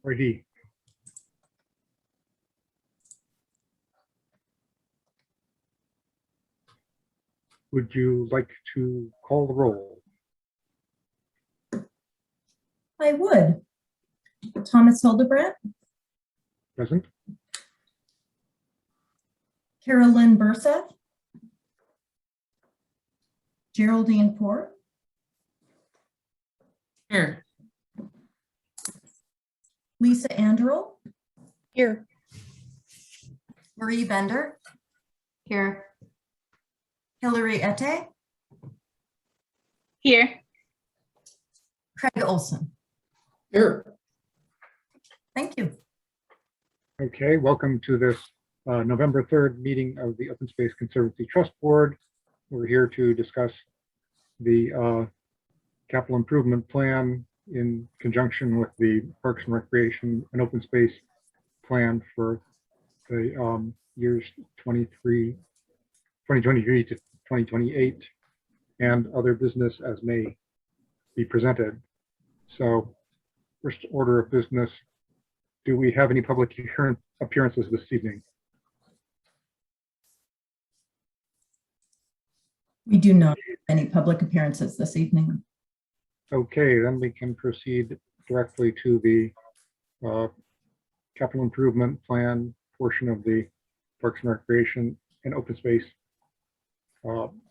Righty. Would you like to call the roll? I would. Thomas Hildebrandt, Present. Carolyn Burseth, Geraldine Port, Here. Lisa Anderl, Here. Marie Bender, Here. Hillary Ette, Here. Craig Olson. Here. Thank you. Okay, welcome to this November 3rd meeting of the Open Space Conservancy Trust Board. We're here to discuss the capital improvement plan in conjunction with the Parks and Recreation and Open Space plan for the years 2023 to 2028 and other business as may be presented. So first order of business, do we have any public appearances this evening? We do not have any public appearances this evening. Okay, then we can proceed directly to the capital improvement plan portion of the Parks and Recreation and Open Space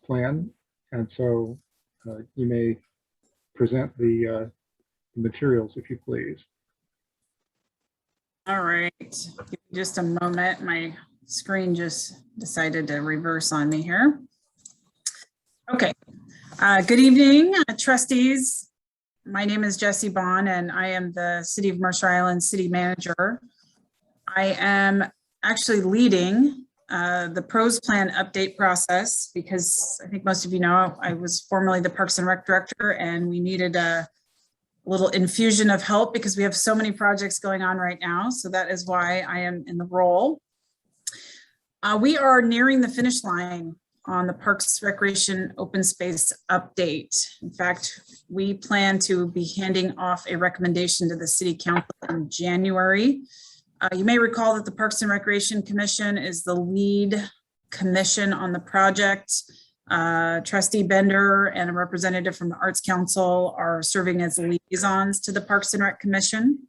plan. And so you may present the materials if you please. All right, give me just a moment. My screen just decided to reverse on me here. Okay, good evening, trustees. My name is Jessie Bond and I am the City of Mercer Island City Manager. I am actually leading the pros plan update process because I think most of you know I was formerly the Parks and Rec Director and we needed a little infusion of help because we have so many projects going on right now. So that is why I am in the role. We are nearing the finish line on the Parks, Recreation, Open Space update. In fact, we plan to be handing off a recommendation to the City Council in January. You may recall that the Parks and Recreation Commission is the lead commission on the project. Trustee Bender and a representative from the Arts Council are serving as liaisons to the Parks and Rec Commission.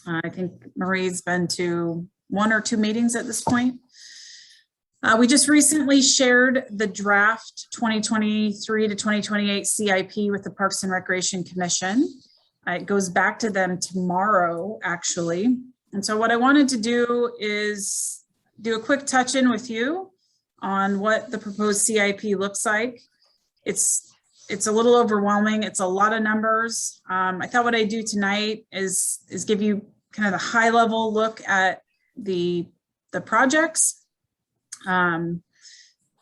I think Marie's been to 1 or 2 meetings at this point. We just recently shared the draft 2023 to 2028 CIP with the Parks and Recreation Commission. It goes back to them tomorrow, actually. And so what I wanted to do is do a quick touch-in with you on what the proposed CIP looks like. It's a little overwhelming. It's a lot of numbers. I thought what I do tonight is give you kind of the high level look at the projects. So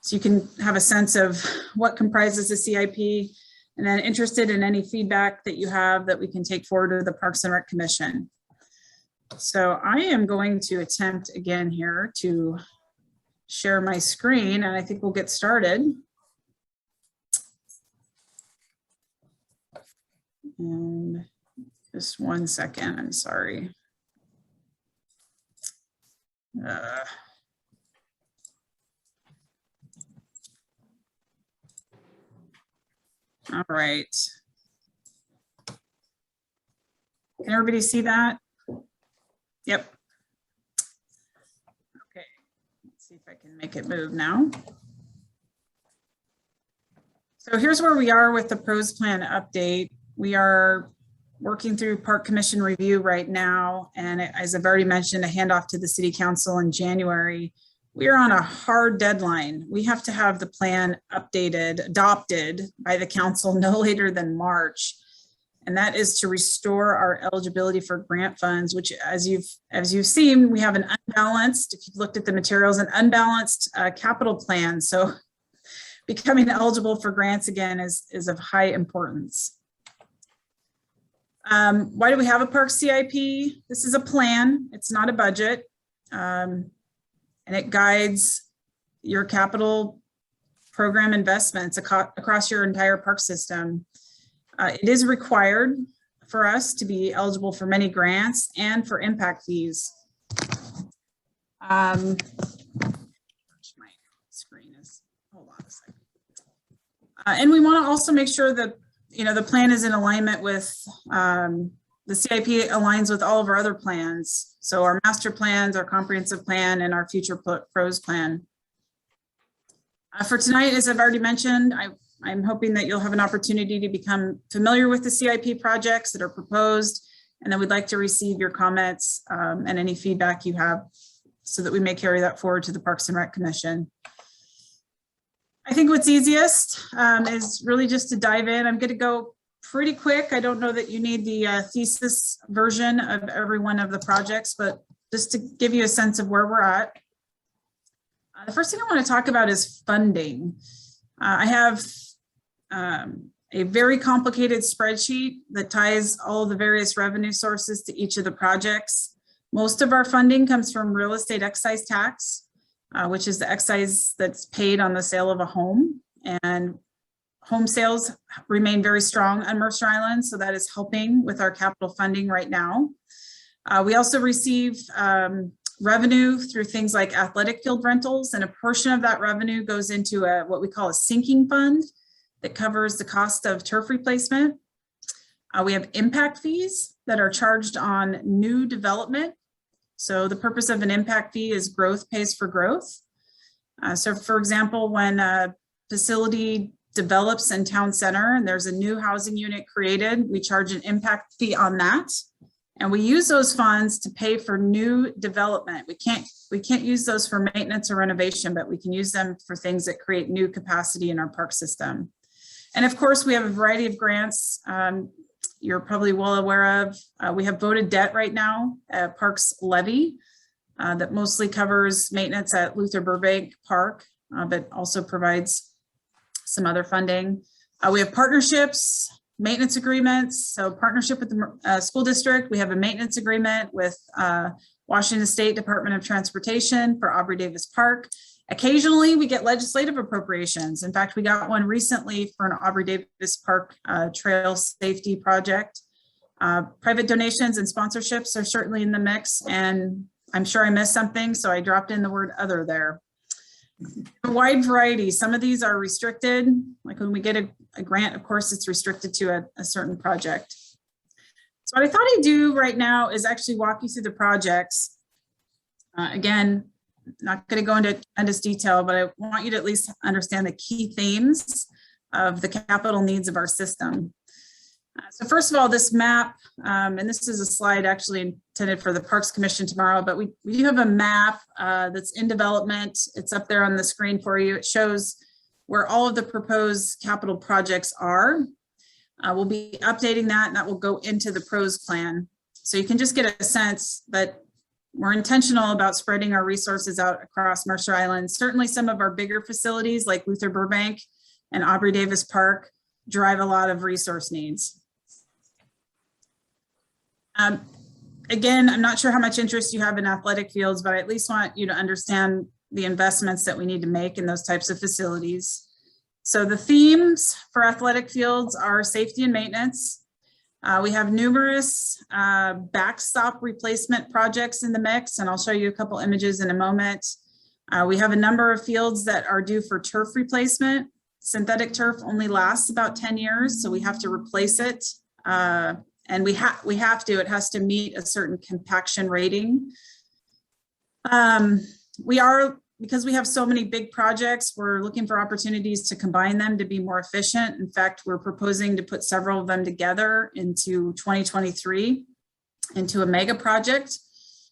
you can have a sense of what comprises the CIP, and then interested in any feedback that you have that we can take forward to the Parks and Rec Commission. So I am going to attempt again here to share my screen and I think we'll get started. And just 1 second, I'm sorry. All right. Can everybody see that? Yep. Okay, let's see if I can make it move now. So here's where we are with the pros plan update. We are working through Park Commission review right now. And as I've already mentioned, a handoff to the City Council in January. We are on a hard deadline. We have to have the plan adopted by the council no later than March. And that is to restore our eligibility for grant funds, which as you've seen, we have an unbalanced, if you've looked at the materials, an unbalanced capital plan. So becoming eligible for grants again is of high importance. Why do we have a park CIP? This is a plan, it's not a budget. And it guides your capital program investments across your entire park system. It is required for us to be eligible for many grants and for impact fees. My screen is, hold on a second. And we want to also make sure that, you know, the plan is in alignment with the CIP aligns with all of our other plans. So our master plans, our comprehensive plan, and our future pros plan. For tonight, as I've already mentioned, I'm hoping that you'll have an opportunity to become familiar with the CIP projects that are proposed, and then we'd like to receive your comments and any feedback you have so that we may carry that forward to the Parks and Rec Commission. I think what's easiest is really just to dive in. I'm going to go pretty quick. I don't know that you need the thesis version of every one of the projects, but just to give you a sense of where we're at. The first thing I want to talk about is funding. I have a very complicated spreadsheet that ties all of the various revenue sources to each of the projects. Most of our funding comes from real estate excise tax, which is the excise that's paid on the sale of a home. And home sales remain very strong on Mercer Island, so that is helping with our capital funding right now. We also receive revenue through things like athletic field rentals, and a portion of that revenue goes into what we call a sinking fund that covers the cost of turf replacement. We have impact fees that are charged on new development. So the purpose of an impact fee is growth pays for growth. So for example, when a facility develops in town center and there's a new housing unit created, we charge an impact fee on that. And we use those funds to pay for new development. We can't use those for maintenance or renovation, but we can use them for things that create new capacity in our park system. And of course, we have a variety of grants you're probably well aware of. We have voted debt right now at Parks Levy that mostly covers maintenance at Luther Burbank Park, but also provides some other funding. We have partnerships, maintenance agreements. So partnership with the school district. We have a maintenance agreement with Washington State Department of Transportation for Aubrey Davis Park. Occasionally we get legislative appropriations. In fact, we got one recently for an Aubrey Davis Park trail safety project. Private donations and sponsorships are certainly in the mix, and I'm sure I missed something, so I dropped in the word other there. A wide variety. Some of these are restricted. Like when we get a grant, of course, it's restricted to a certain project. So what I thought I'd do right now is actually walk you through the projects. Again, not going to go into tremendous detail, but I want you to at least understand the key themes of the capital needs of our system. So first of all, this map, and this is a slide actually intended for the Parks Commission tomorrow, but we do have a map that's in development. It's up there on the screen for you. It shows where all of the proposed capital projects are. We'll be updating that, and that will go into the pros plan. So you can just get a sense that we're intentional about spreading our resources out across Mercer Island. Certainly some of our bigger facilities like Luther Burbank and Aubrey Davis Park drive a lot of resource needs. Again, I'm not sure how much interest you have in athletic fields, but I at least want you to understand the investments that we need to make in those types of facilities. So the themes for athletic fields are safety and maintenance. We have numerous backstop replacement projects in the mix, and I'll show you a couple images in a moment. We have a number of fields that are due for turf replacement. Synthetic turf only lasts about 10 years, so we have to replace it. And it has to meet a certain compaction rating. Because we have so many big projects, we're looking for opportunities to combine them to be more efficient. In fact, we're proposing to put several of them together into 2023 into a mega project,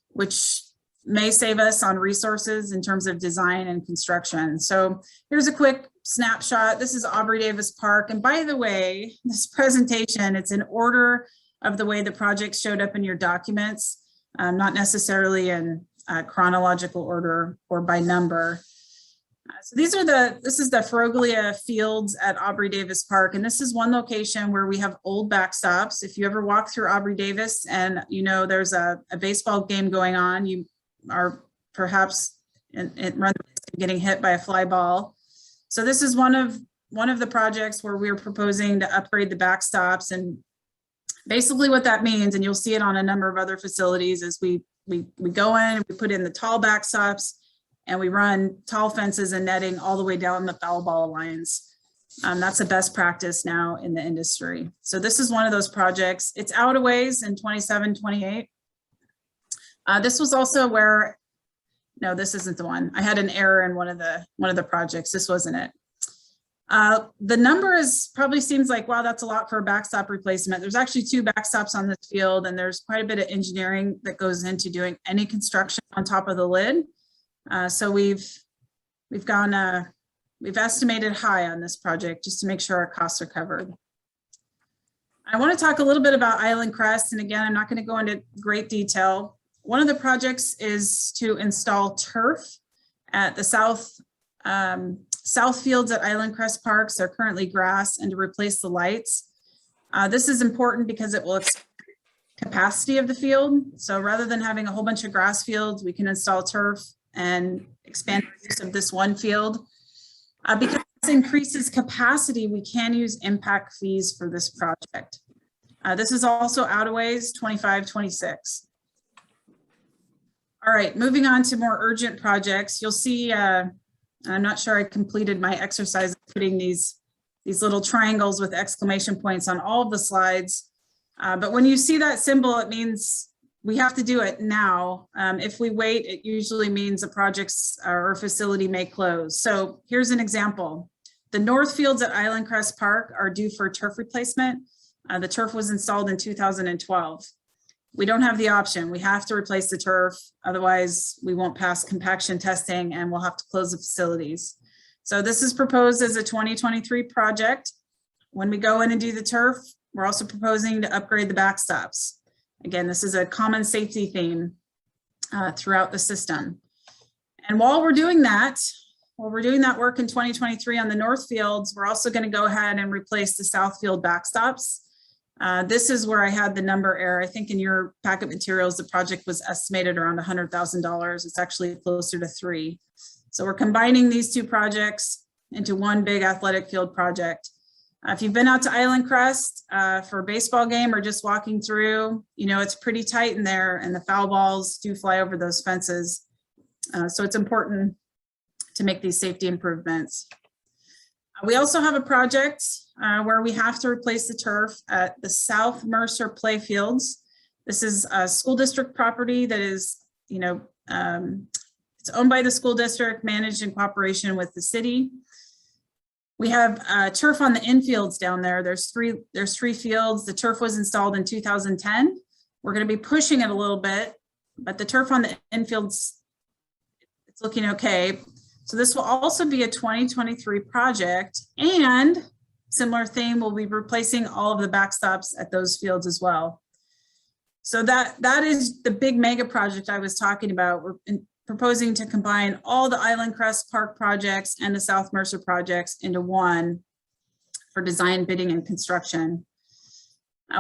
which may save us on resources in terms of design and construction. So here's a quick snapshot. This is Aubrey Davis Park. And by the way, this presentation, it's in order of the way the projects showed up in your documents, not necessarily in chronological order or by number. So this is the Ferroglia Fields at Aubrey Davis Park. And this is one location where we have old backstops. If you ever walk through Aubrey Davis and you know there's a baseball game going on, you are perhaps getting hit by a fly ball. So this is one of the projects where we're proposing to upgrade the backstops and Basically what that means, and you'll see it on a number of other facilities, is we go in, we put in the tall backstops, and we run tall fences and netting all the way down the foul ball lines. That's the best practice now in the industry. So this is one of those projects. It's out a ways in 27, 28. This was also where, no, this isn't the one. I had an error in one of the projects. This wasn't it. The number is probably seems like, wow, that's a lot for a backstop replacement. There's actually 2 backstops on this field, and there's quite a bit of engineering that goes into doing any construction on top of the lid. So we've estimated high on this project just to make sure our costs are covered. I want to talk a little bit about Island Crest, and again, I'm not going to go into great detail. One of the projects is to install turf at the south fields at Island Crest Parks. They're currently grass, and to replace the lights. This is important because it will expand the capacity of the field. So rather than having a whole bunch of grass fields, we can install turf and expand the use of this one field. Because this increases capacity, we can use impact fees for this project. This is also out of ways 25, 26. All right, moving on to more urgent projects. You'll see, I'm not sure I completed my exercise of putting these little triangles with exclamation points on all of the slides. But when you see that symbol, it means we have to do it now. If we wait, it usually means a project's or facility may close. So here's an example. The north fields at Island Crest Park are due for turf replacement. The turf was installed in 2012. We don't have the option. We have to replace the turf. Otherwise, we won't pass compaction testing and we'll have to close the facilities. So this is proposed as a 2023 project. When we go in and do the turf, we're also proposing to upgrade the backstops. Again, this is a common safety theme throughout the system. And while we're doing that work in 2023 on the north fields, we're also going to go ahead and replace the south field backstops. This is where I had the number error. I think in your packet materials, the project was estimated around $100,000. It's actually closer to $3 million. So we're combining these 2 projects into one big athletic field project. If you've been out to Island Crest for a baseball game or just walking through, you know, it's pretty tight in there and the foul balls do fly over those fences. So it's important to make these safety improvements. We also have a project where we have to replace the turf at the South Mercer Playfields. This is a school district property that is, you know, it's owned by the school district, managed in cooperation with the city. We have turf on the infields down there. There's three fields. The turf was installed in 2010. We're going to be pushing it a little bit, but the turf on the infields, it's looking okay. So this will also be a 2023 project, and similar theme, we'll be replacing all of the backstops at those fields as well. So that is the big mega project I was talking about. We're proposing to combine all the Island Crest Park projects and the South Mercer projects into one for design, bidding, and construction.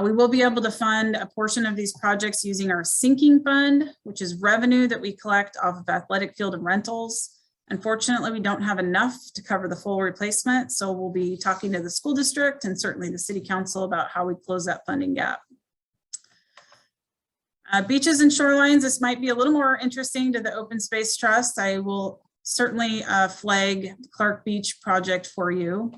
We will be able to fund a portion of these projects using our sinking fund, which is revenue that we collect off of athletic field and rentals. Unfortunately, we don't have enough to cover the full replacement, so we'll be talking to the school district and certainly the city council about how we close that funding gap. Beaches and shorelines, this might be a little more interesting to the Open Space Trust. I will certainly flag the Clark Beach project for you.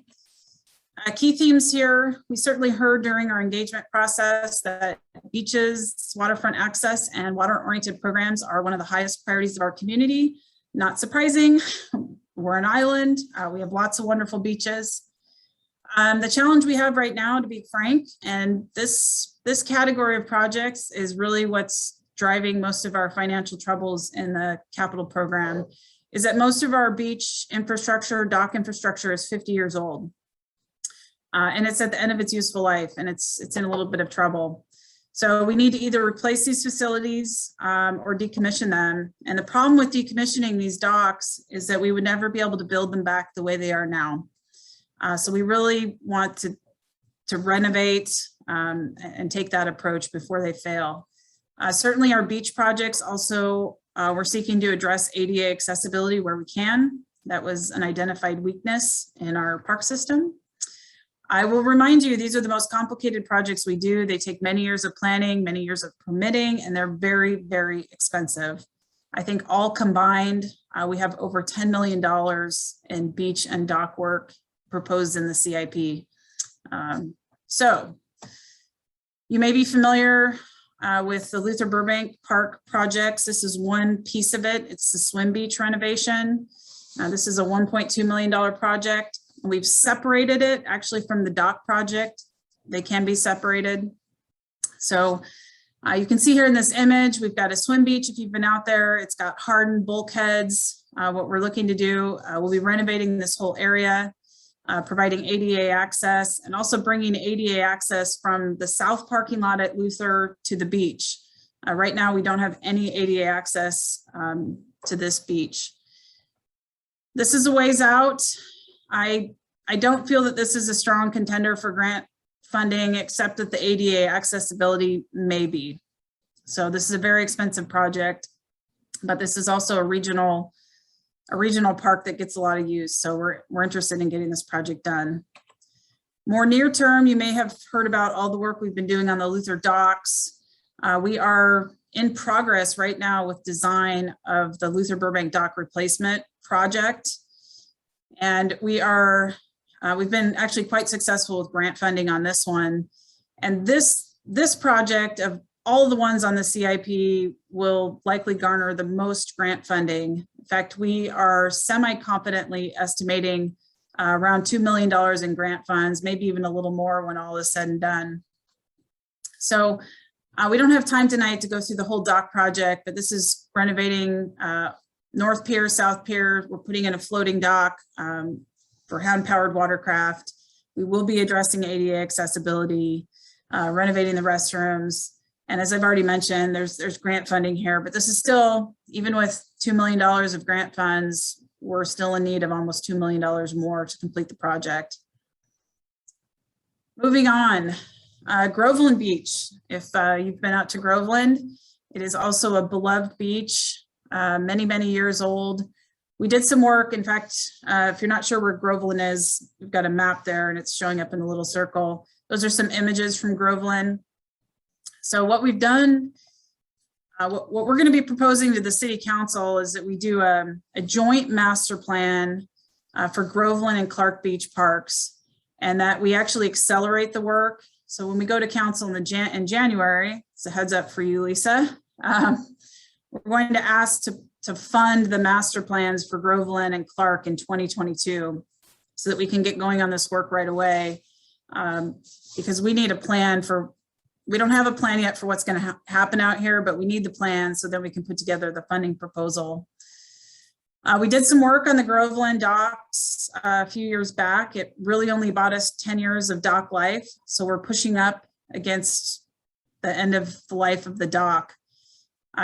Key themes here, we certainly heard during our engagement process that beaches, waterfront access, and water-oriented programs are one of the highest priorities of our community. Not surprising, we're an island, we have lots of wonderful beaches. The challenge we have right now, to be frank, and this category of projects is really what's driving most of our financial troubles in the capital program, is that most of our beach infrastructure, dock infrastructure is 50 years old. And it's at the end of its useful life, and it's in a little bit of trouble. So we need to either replace these facilities or decommission them. And the problem with decommissioning these docks is that we would never be able to build them back the way they are now. So we really want to renovate and take that approach before they fail. Certainly our beach projects also, we're seeking to address ADA accessibility where we can. That was an identified weakness in our park system. I will remind you, these are the most complicated projects we do. They take many years of planning, many years of permitting, and they're very, very expensive. I think all combined, we have over $10 million in beach and dock work proposed in the CIP. So you may be familiar with the Luther Burbank Park projects. This is one piece of it. It's the swim beach renovation. This is a $1.2 million project. We've separated it actually from the dock project. They can be separated. So you can see here in this image, we've got a swim beach. If you've been out there, it's got hardened bulkheads. What we're looking to do, we'll be renovating this whole area, providing ADA access, and also bringing ADA access from the south parking lot at Luther to the beach. Right now, we don't have any ADA access to this beach. This is a ways out. I don't feel that this is a strong contender for grant funding, except that the ADA accessibility may be. So this is a very expensive project, but this is also a regional park that gets a lot of use. So we're interested in getting this project done. More near term, you may have heard about all the work we've been doing on the Luther docks. We are in progress right now with design of the Luther Burbank dock replacement project. And we've been actually quite successful with grant funding on this one. And this project, of all the ones on the CIP, will likely garner the most grant funding. In fact, we are semi-confidently estimating around $2 million in grant funds, maybe even a little more when all is said and done. So we don't have time tonight to go through the whole dock project, but this is renovating North Pier, South Pier. We're putting in a floating dock for hand-powered watercraft. We will be addressing ADA accessibility, renovating the restrooms. And as I've already mentioned, there's grant funding here, but this is still, even with $2 million of grant funds, we're still in need of almost $2 million more to complete the project. Moving on, Groveland Beach. If you've been out to Groveland, it is also a beloved beach. Many, many years old. We did some work. In fact, if you're not sure where Groveland is, we've got a map there and it's showing up in a little circle. Those are some images from Groveland. So what we've done, what we're going to be proposing to the city council is that we do a joint master plan for Groveland and Clark Beach parks, and that we actually accelerate the work. So when we go to council in January, it's a heads up for you, Lisa. We're going to ask to fund the master plans for Groveland and Clark in 2022 so that we can get going on this work right away, because we need a plan for, we don't have a plan yet for what's going to happen out here, but we need the plan so that we can put together the funding proposal. We did some work on the Groveland docks a few years back. It really only bought us 10 years of dock life. So we're pushing up against the end of the life of the dock.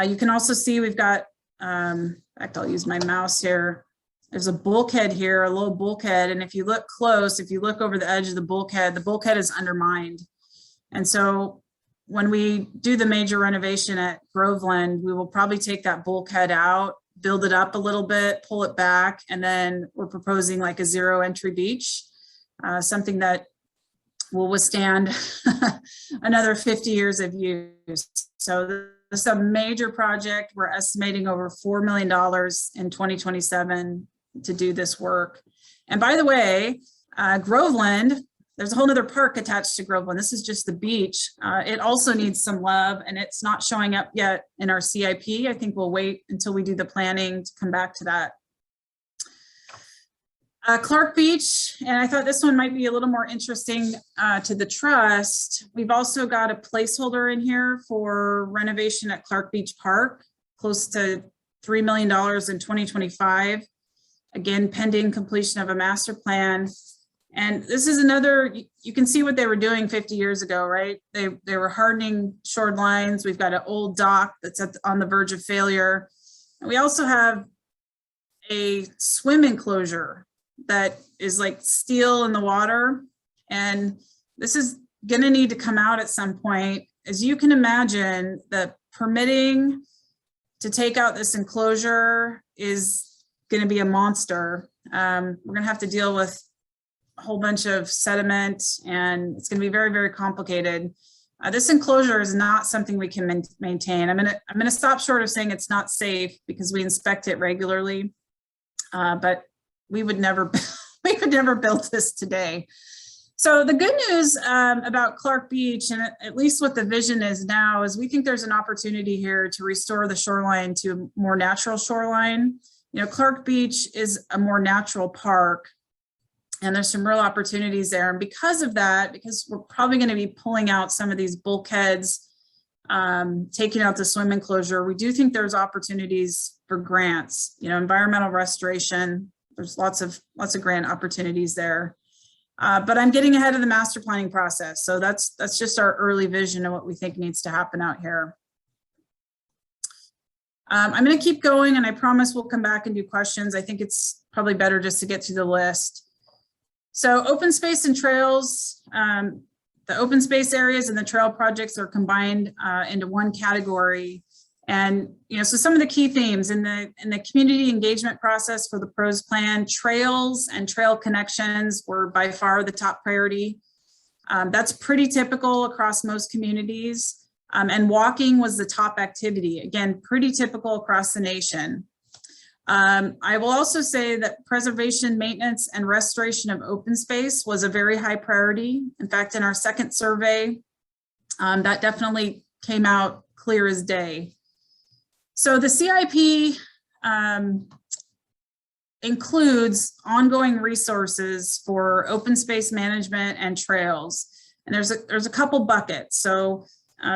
You can also see we've got, in fact, I'll use my mouse here. There's a bulkhead here, a low bulkhead. And if you look close, if you look over the edge of the bulkhead is undermined. And so when we do the major renovation at Groveland, we will probably take that bulkhead out, build it up a little bit, pull it back, and then we're proposing like a zero entry beach, something that will withstand another 50 years of use. So this is a major project. We're estimating over $4 million in 2027 to do this work. And by the way, Groveland, there's a whole other park attached to Groveland. This is just the beach. It also needs some love, and it's not showing up yet in our CIP. I think we'll wait until we do the planning to come back to that. Clark Beach, and I thought this one might be a little more interesting to the trust. We've also got a placeholder in here for renovation at Clark Beach Park, close to $3 million in 2025. Again, pending completion of a master plan. And this is another, you can see what they were doing 50 years ago, right? They were hardening shorelines. We've got an old dock that's on the verge of failure. And we also have a swim enclosure that is like steel in the water. And this is gonna need to come out at some point. As you can imagine, the permitting to take out this enclosure is gonna be a monster. We're gonna have to deal with a whole bunch of sediment, and it's going to be very, very complicated. This enclosure is not something we can maintain. I'm gonna stop short of saying it's not safe because we inspect it regularly, but we would never build this today. So the good news about Clark Beach, and at least what the vision is now, is we think there's an opportunity here to restore the shoreline to a more natural shoreline. You know, Clark Beach is a more natural park, and there's some real opportunities there. And because of that, because we're probably going to be pulling out some of these bulkheads, taking out the swim enclosure, we do think there's opportunities for grants, you know, environmental restoration. There's lots of grant opportunities there. But I'm getting ahead of the master planning process. So that's just our early vision of what we think needs to happen out here. I'm going to keep going, and I promise we'll come back and do questions. I think it's probably better just to get through the list. So open space and trails, the open space areas and the trail projects are combined into one category. And, you know, so some of the key themes in the community engagement process for the PROS plan, trails and trail connections were by far the top priority. That's pretty typical across most communities. And walking was the top activity. Again, pretty typical across the nation. I will also say that preservation, maintenance, and restoration of open space was a very high priority. In fact, in our second survey, that definitely came out clear as day. So the CIP includes ongoing resources for open space management and trails. And there's a couple buckets. So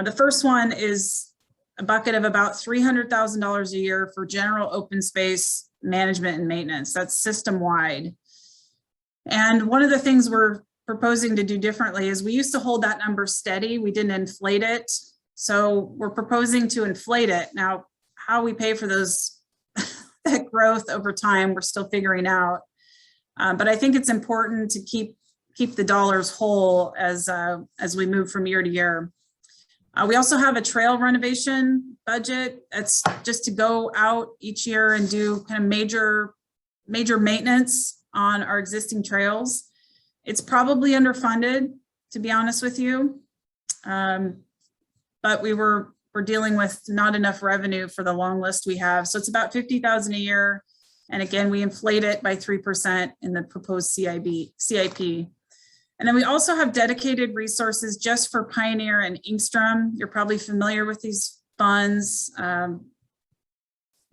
the first one is a bucket of about $300,000 a year for general open space management and maintenance. That's system-wide. And one of the things we're proposing to do differently is we used to hold that number steady. We didn't inflate it. So we're proposing to inflate it. Now, how we pay for those that growth over time, we're still figuring out. But I think it's important to keep the dollars whole as we move from year to year. We also have a trail renovation budget. That's just to go out each year and do kind of major maintenance on our existing trails. It's probably underfunded, to be honest with you. But we're dealing with not enough revenue for the long list we have. So it's about $50,000 a year. And again, we inflate it by 3% in the proposed CIP. And then we also have dedicated resources just for Pioneer and Inkstrom. You're probably familiar with these funds. About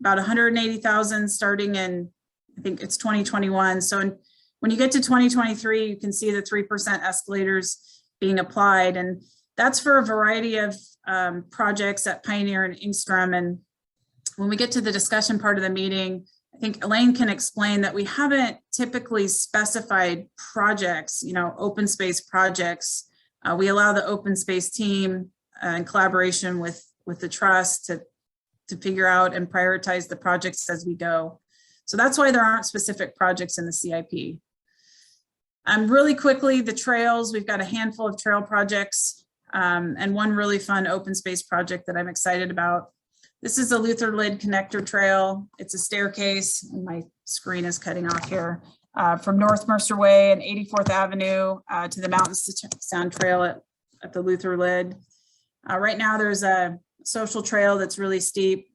$180,000 starting in, I think it's 2021. So when you get to 2023, you can see the 3% escalators being applied. And that's for a variety of projects at Pioneer and Inkstrom. And when we get to the discussion part of the meeting, I think Elaine can explain that we haven't typically specified projects, you know, open space projects. We allow the open space team in collaboration with the trust to figure out and prioritize the projects as we go. So that's why there aren't specific projects in the CIP. Really quickly, the trails, we've got a handful of trail projects and one really fun open space project that I'm excited about. This is the Luther Lid Connector Trail. It's a staircase, and my screen is cutting off here, from North Mercer Way and 84th Avenue to the Mountains to Sound Trail at the Luther Lid. Right now there's a social trail that's really steep.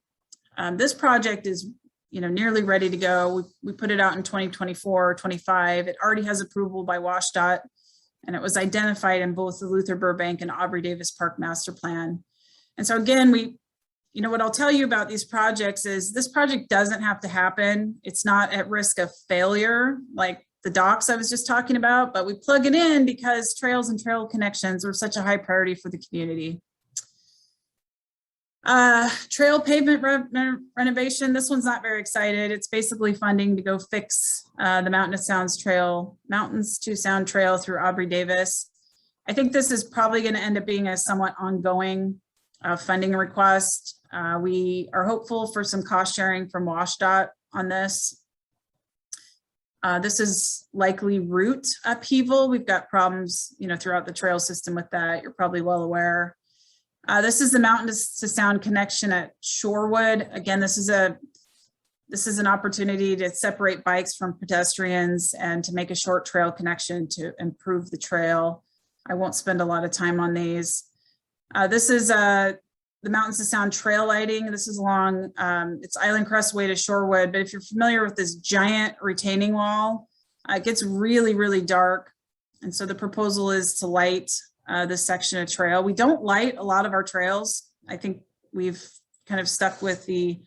This project is, you know, nearly ready to go. We put it out in 2024 or 25. It already has approval by WashDOT, and it was identified in both the Luther Burbank and Aubrey Davis Park Master Plan. And so again, you know, what I'll tell you about these projects is this project doesn't have to happen. It's not at risk of failure like the docks I was just talking about, but we plug it in because trails and trail connections are such a high priority for the community. Trail pavement renovation. This one's not very excited. It's basically funding to go fix the Mountains to Sound Trail through Aubrey Davis. I think this is probably going to end up being a somewhat ongoing funding request. We are hopeful for some cost sharing from WashDOT on this. This is likely route upheaval. We've got problems, you know, throughout the trail system with that. You're probably well aware. This is the Mountains to Sound connection at Shorewood. Again, this is a This is an opportunity to separate bikes from pedestrians and to make a short trail connection to improve the trail. I won't spend a lot of time on these. This is the Mountains to Sound trail lighting. This is along, it's Island Crest Way to Shorewood, but if you're familiar with this giant retaining wall, it gets really, really dark. And so the proposal is to light this section of trail. We don't light a lot of our trails. I think we've kind of stuck with the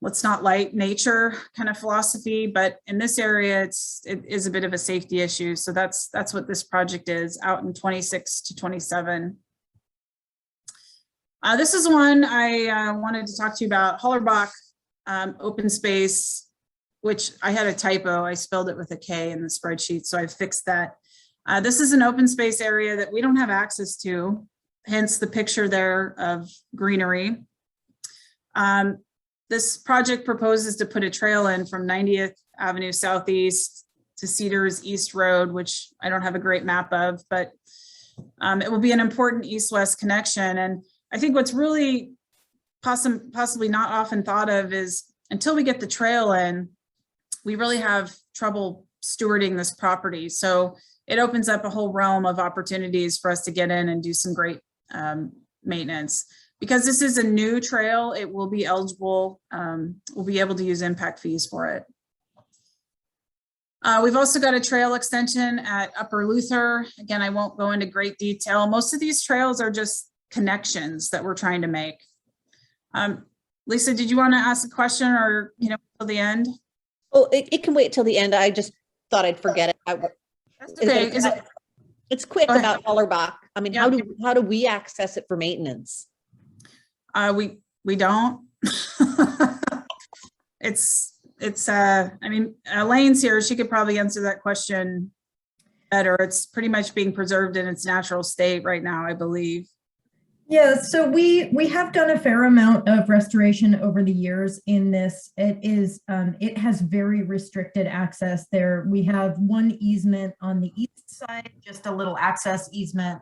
let's not light nature kind of philosophy, but in this area, it is a bit of a safety issue. So that's what this project is out in 26 to 27. This is one I wanted to talk to you about, Hullerbach open space, which I had a typo. I spelled it with a K in the spreadsheet, so I fixed that. This is an open space area that we don't have access to, hence the picture there of greenery. This project proposes to put a trail in from 90th Avenue Southeast to Cedars East Road, which I don't have a great map of, but it will be an important east-west connection. And I think what's really possibly not often thought of is until we get the trail in, we really have trouble stewarding this property. So it opens up a whole realm of opportunities for us to get in and do some great maintenance. Because this is a new trail, it will be eligible, we'll be able to use impact fees for it. We've also got a trail extension at Upper Luther. Again, I won't go into great detail. Most of these trails are just connections that we're trying to make. Lisa, did you want to ask a question or, till the end? Well, it can wait till the end. I just thought I'd forget it. That's okay. It's quick about Hullerbach. I mean, Yeah. how do we access it for maintenance? We don't. I mean, Elaine's here. She could probably answer that question better. It's pretty much being preserved in its natural state right now, I believe. Yeah, so we have done a fair amount of restoration over the years in this. It has very restricted access there. We have one easement on the east side, just a little access easement.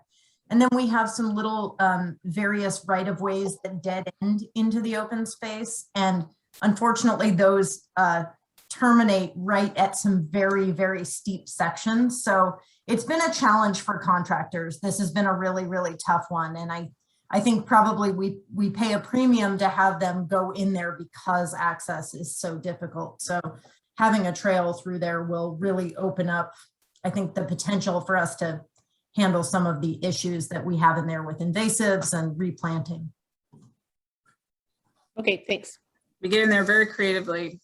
And then we have some little various right-of-ways that dead end into the open space. And unfortunately, those terminate right at some very, very steep sections. So it's been a challenge for contractors. This has been a really, really tough one. And I think probably we pay a premium to have them go in there because access is so difficult. So having a trail through there will really open up, I think, the potential for us to handle some of the issues that we have in there with invasives and replanting. Okay, thanks. We get in there very creatively.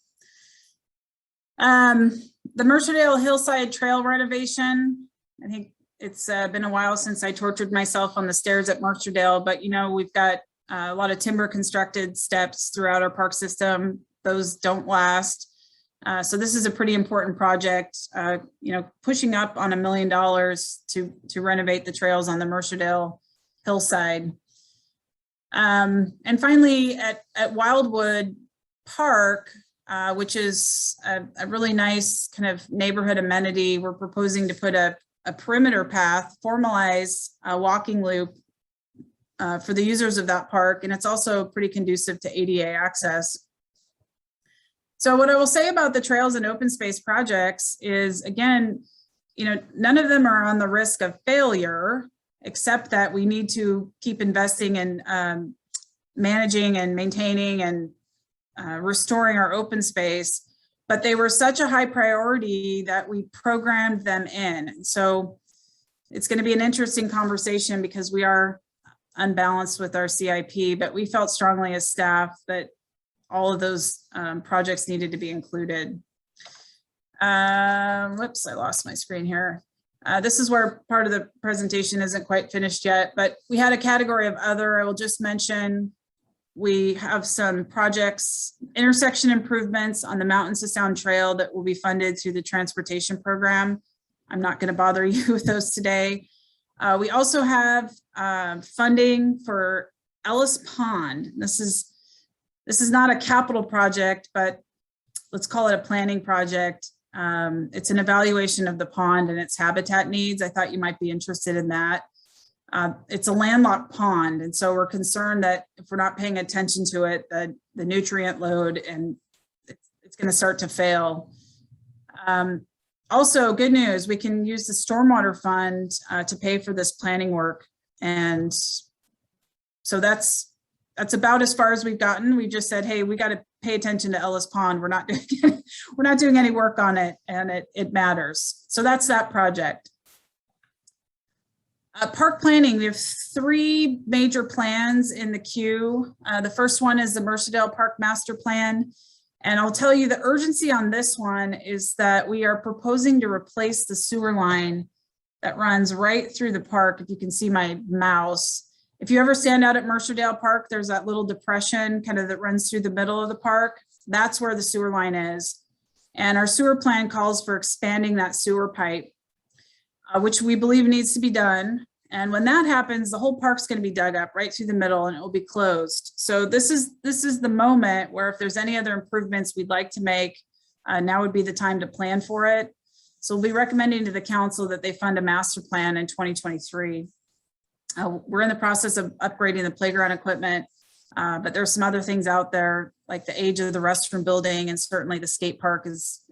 The Mercerdale Hillside Trail renovation. I think it's been a while since I tortured myself on the stairs at Mercerdale, but we've got a lot of timber constructed steps throughout our park system. Those don't last. So this is a pretty important project, pushing up on $1 million to renovate the trails on the Mercerdale hillside. And finally at Wildwood Park, which is a really nice kind of neighborhood amenity, we're proposing to put a perimeter path, formalize a walking loop for the users of that park. And it's also pretty conducive to ADA access. So what I will say about the trails and open space projects is, again, none of them are on the risk of failure, except that we need to keep investing in managing and maintaining and restoring our open space. But they were such a high priority that we programmed them in. So it's going to be an interesting conversation because we are unbalanced with our CIP, but we felt strongly as staff that all of those projects needed to be included. Whoops, I lost my screen here. This is where part of the presentation isn't quite finished yet, but we had a category of other. I will just mention we have some projects, intersection improvements on the Mountains to Sound Trail that will be funded through the transportation program. I'm not going to bother you with those today. We also have funding for Ellis Pond. This is not a capital project, but let's call it a planning project. It's an evaluation of the pond and its habitat needs. I thought you might be interested in that. It's a landlocked pond, and so we're concerned that if we're not paying attention to it, the nutrient load and it's going to start to fail. Also, good news, we can use the stormwater fund to pay for this planning work. And so that's about as far as we've gotten. We just said, hey, we got to pay attention to Ellis Pond. We're not doing any work on it, and it matters. So that's that project. Park planning, we have 3 major plans in the queue. The first one is the Mercerdale Park Master Plan. And I'll tell you the urgency on this one is that we are proposing to replace the sewer line that runs right through the park. If you can see my mouse. If you ever stand out at Mercerdale Park, there's that little depression kind of that runs through the middle of the park. That's where the sewer line is. And our sewer plan calls for expanding that sewer pipe, which we believe needs to be done. And when that happens, the whole park's going to be dug up right through the middle and it will be closed. So this is the moment where if there's any other improvements we'd like to make, now would be the time to plan for it. So we'll be recommending to the council that they fund a master plan in 2023. We're in the process of upgrading the playground equipment, but there's some other things out there like the age of the restroom building, and certainly the skate park is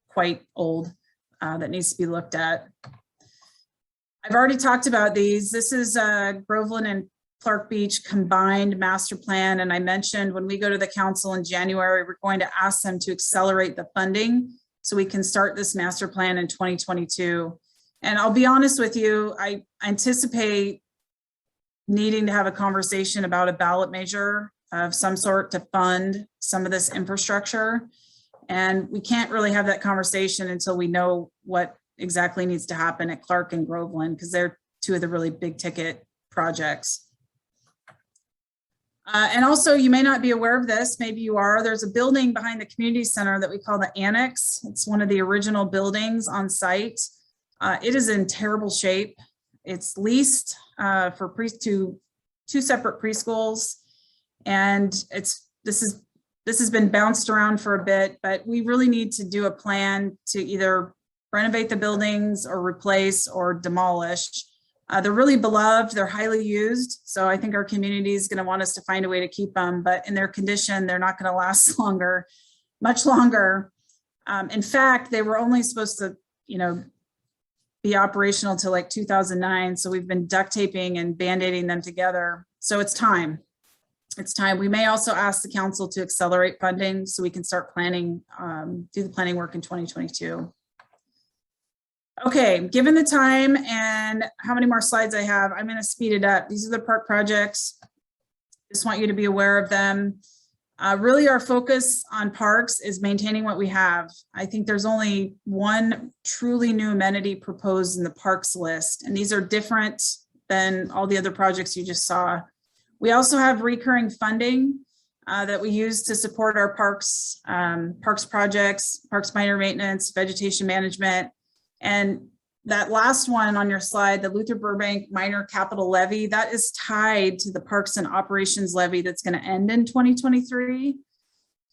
quite old that needs to be looked at. I've already talked about these. This is Groveland and Clark Beach combined master plan. And I mentioned when we go to the council in January, we're going to ask them to accelerate the funding so we can start this master plan in 2022. And I'll be honest with you, I anticipate needing to have a conversation about a ballot measure of some sort to fund some of this infrastructure. And we can't really have that conversation until we know what exactly needs to happen at Clark and Groveland, because they're 2 of the really big ticket projects. And also, you may not be aware of this, maybe you are, there's a building behind the community center that we call the Annex. It's one of the original buildings on site. It is in terrible shape. It's leased for two separate preschools. And this has been bounced around for a bit, but we really need to do a plan to either renovate the buildings or replace or demolish. They're really beloved, they're highly used. So I think our community is going to want us to find a way to keep them, but in their condition, they're not going to last much longer. In fact, they were only supposed to, be operational till like 2009. So we've been duct taping and band-aiding them together. So it's time. It's time. We may also ask the council to accelerate funding so we can start planning, do the planning work in 2022. Okay, given the time and how many more slides I have, I'm going to speed it up. These are the park projects. Just want you to be aware of them. Really, our focus on parks is maintaining what we have. I think there's only one truly new amenity proposed in the parks list, and these are different than all the other projects you just saw. We also have recurring funding that we use to support our parks projects, parks minor maintenance, vegetation management. And that last one on your slide, the Luther Burbank minor capital levy, that is tied to the parks and operations levy that's going to end in 2023.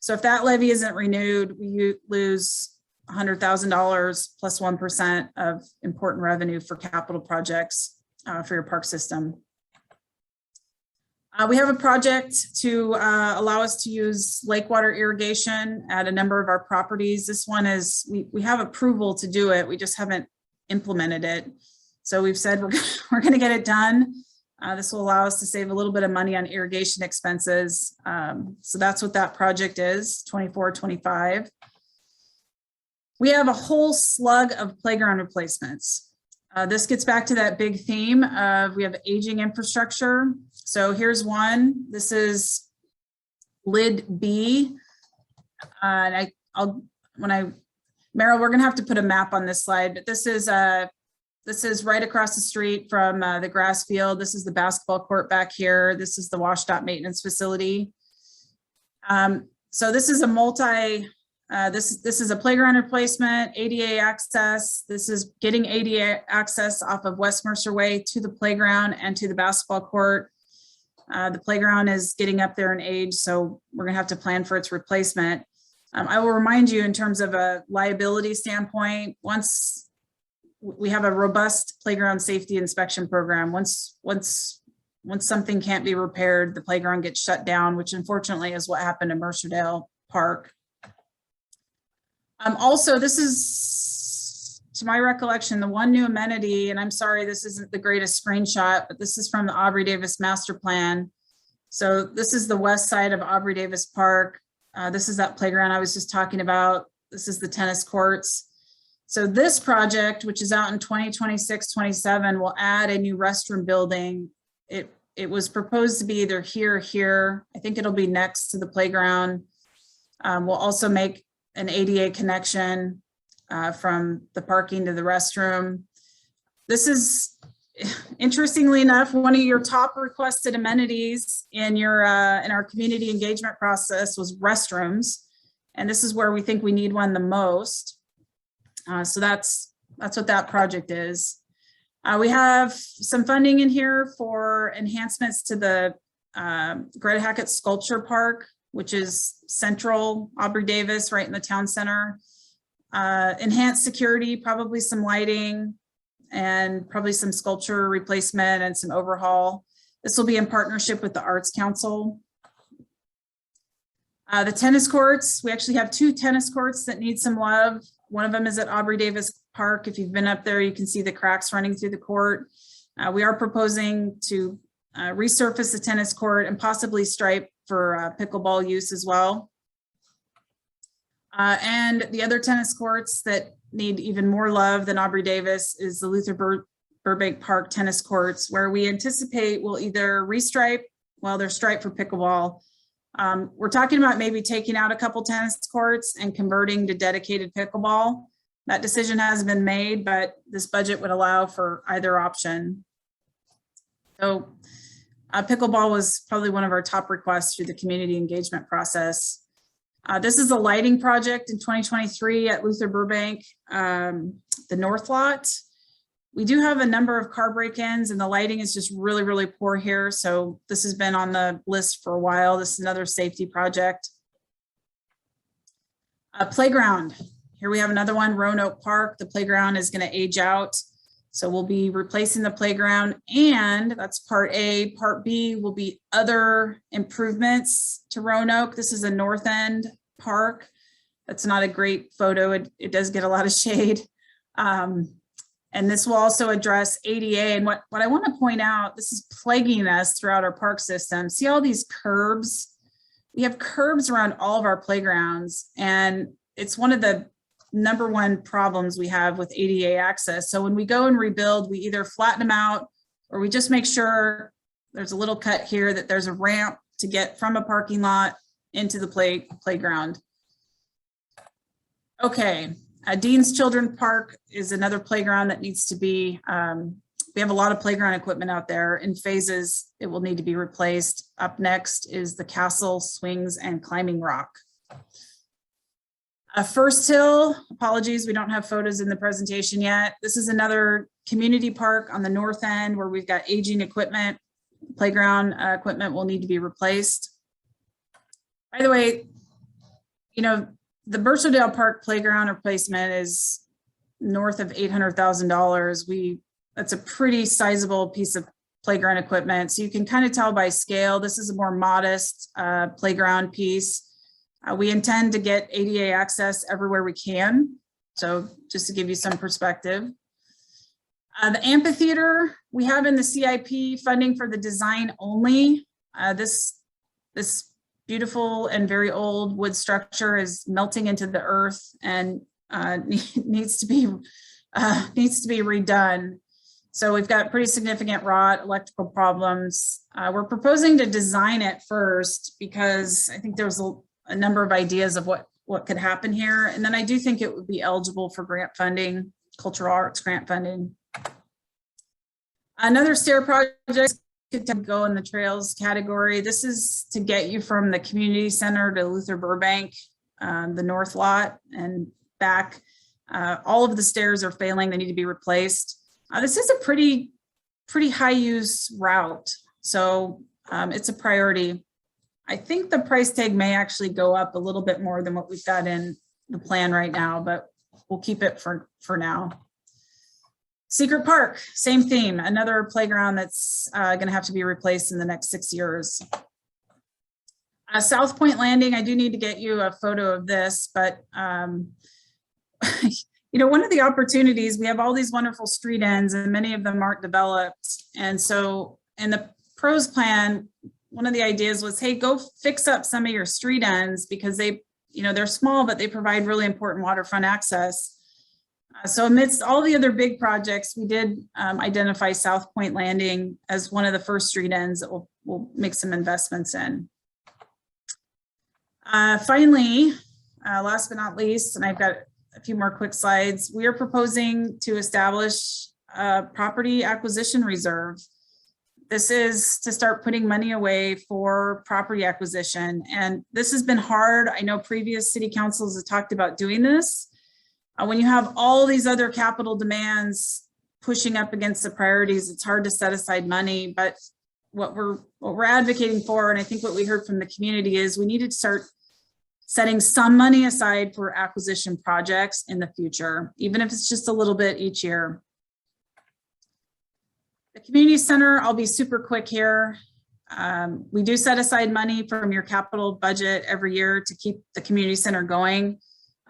So if that levy isn't renewed, we lose $100,000 plus 1% of important revenue for capital projects for your park system. We have a project to allow us to use lake water irrigation at a number of our properties. This one is, we have approval to do it. We just haven't implemented it. So we've said we're going to get it done. This will allow us to save a little bit of money on irrigation expenses. So that's what that project is, 24-25. We have a whole slug of playground replacements. This gets back to that big theme of we have aging infrastructure. So here's one. This is lid B. And Meryl, we're gonna have to put a map on this slide, but this is right across the street from the grass field. This is the basketball court back here. This is the WashDOT maintenance facility. So this is a this is a playground replacement, ADA access. This is getting ADA access off of West Mercer Way to the playground and to the basketball court. The playground is getting up there in age, so we're gonna have to plan for its replacement. I will remind you in terms of a liability standpoint, once we have a robust playground safety inspection program. Once something can't be repaired, the playground gets shut down, which unfortunately is what happened to Mercerdale Park. Also, this is, to my recollection, the one new amenity, and I'm sorry, this isn't the greatest screenshot, but this is from the Aubrey Davis master plan. So this is the west side of Aubrey Davis Park. This is that playground I was just talking about. This is the tennis courts. So this project, which is out in 2026-27, will add a new restroom building. It was proposed to be either here or here. I think it'll be next to the playground. We'll also make an ADA connection from the parking to the restroom. This is, interestingly enough, one of your top requested amenities in our community engagement process was restrooms. And this is where we think we need one the most. So that's what that project is. We have some funding in here for enhancements to the Greta Hackett Sculpture Park, which is central Aubrey Davis, right in the town center. Enhanced security, probably some lighting, and probably some sculpture replacement and some overhaul. This will be in partnership with the Arts Council. The tennis courts, we actually have 2 tennis courts that need some love. One of them is at Aubrey Davis Park. If you've been up there, you can see the cracks running through the court. We are proposing to resurface the tennis court and possibly stripe for pickleball use as well. And the other tennis courts that need even more love than Aubrey Davis is the Luther Burbank Park tennis courts, where we anticipate we'll either restripe, well, they're striped for pickleball. We're talking about maybe taking out a couple tennis courts and converting to dedicated pickleball. That decision hasn't been made, but this budget would allow for either option. So pickleball was probably one of our top requests through the community engagement process. This is a lighting project in 2023 at Luther Burbank, the North Lot. We do have a number of car break-ins and the lighting is just really, really poor here. So this has been on the list for a while. This is another safety project. Playground. Here we have another one, Roanoke Park. The playground is going to age out. So we'll be replacing the playground, and that's part A. Part B will be other improvements to Roanoke. This is a north end park. That's not a great photo. It does get a lot of shade. And this will also address ADA. And what I want to point out, this is plaguing us throughout our park system. See all these curbs? We have curbs around all of our playgrounds, and it's one of the #1 problems we have with ADA access. So when we go and rebuild, we either flatten them out or we just make sure there's a little cut here that there's a ramp to get from a parking lot into the playground. Okay, Dean's Children's Park is another playground that needs to be, we have a lot of playground equipment out there in phases. It will need to be replaced. Up next is the Castle Swings and Climbing Rock. First Hill, apologies, we don't have photos in the presentation yet. This is another community park on the north end where we've got aging equipment. Playground equipment will need to be replaced. By the way, you know, the Mercerdale Park playground replacement is north of $800,000. That's a pretty sizable piece of playground equipment. So you can kind of tell by scale, this is a more modest playground piece. We intend to get ADA access everywhere we can. So just to give you some perspective. The amphitheater, we have in the CIP funding for the design only. This beautiful and very old wood structure is melting into the earth and needs to be redone. So we've got pretty significant rot, electrical problems. We're proposing to design it first because I think there's a number of ideas of what could happen here. And then I do think it would be eligible for grant funding, cultural arts grant funding. Another stair project could go in the trails category. This is to get you from the community center to Luther Burbank, the north lot and back. All of the stairs are failing. They need to be replaced. This is a pretty high use route. So it's a priority. I think the price tag may actually go up a little bit more than what we've got in the plan right now, but we'll keep it for now. Secret Park, same theme, another playground that's going to have to be replaced in the next 6 years. Southpointe Landing, I do need to get you a photo of this, but you know, one of the opportunities, we have all these wonderful street ends and many of them aren't developed. And so in the pros plan, one of the ideas was, hey, go fix up some of your street ends because they, you know, they're small, but they provide really important waterfront access. So amidst all the other big projects, we did identify Southpointe Landing as one of the first street ends that we'll make some investments in. Finally, last but not least, and I've got a few more quick slides, we are proposing to establish a property acquisition reserve. This is to start putting money away for property acquisition. And this has been hard. I know previous city councils have talked about doing this. When you have all these other capital demands pushing up against the priorities, it's hard to set aside money. But what we're advocating for, and I think what we heard from the community, is we need to start setting some money aside for acquisition projects in the future, even if it's just a little bit each year. The community center, I'll be super quick here. We do set aside money from your capital budget every year to keep the community center going,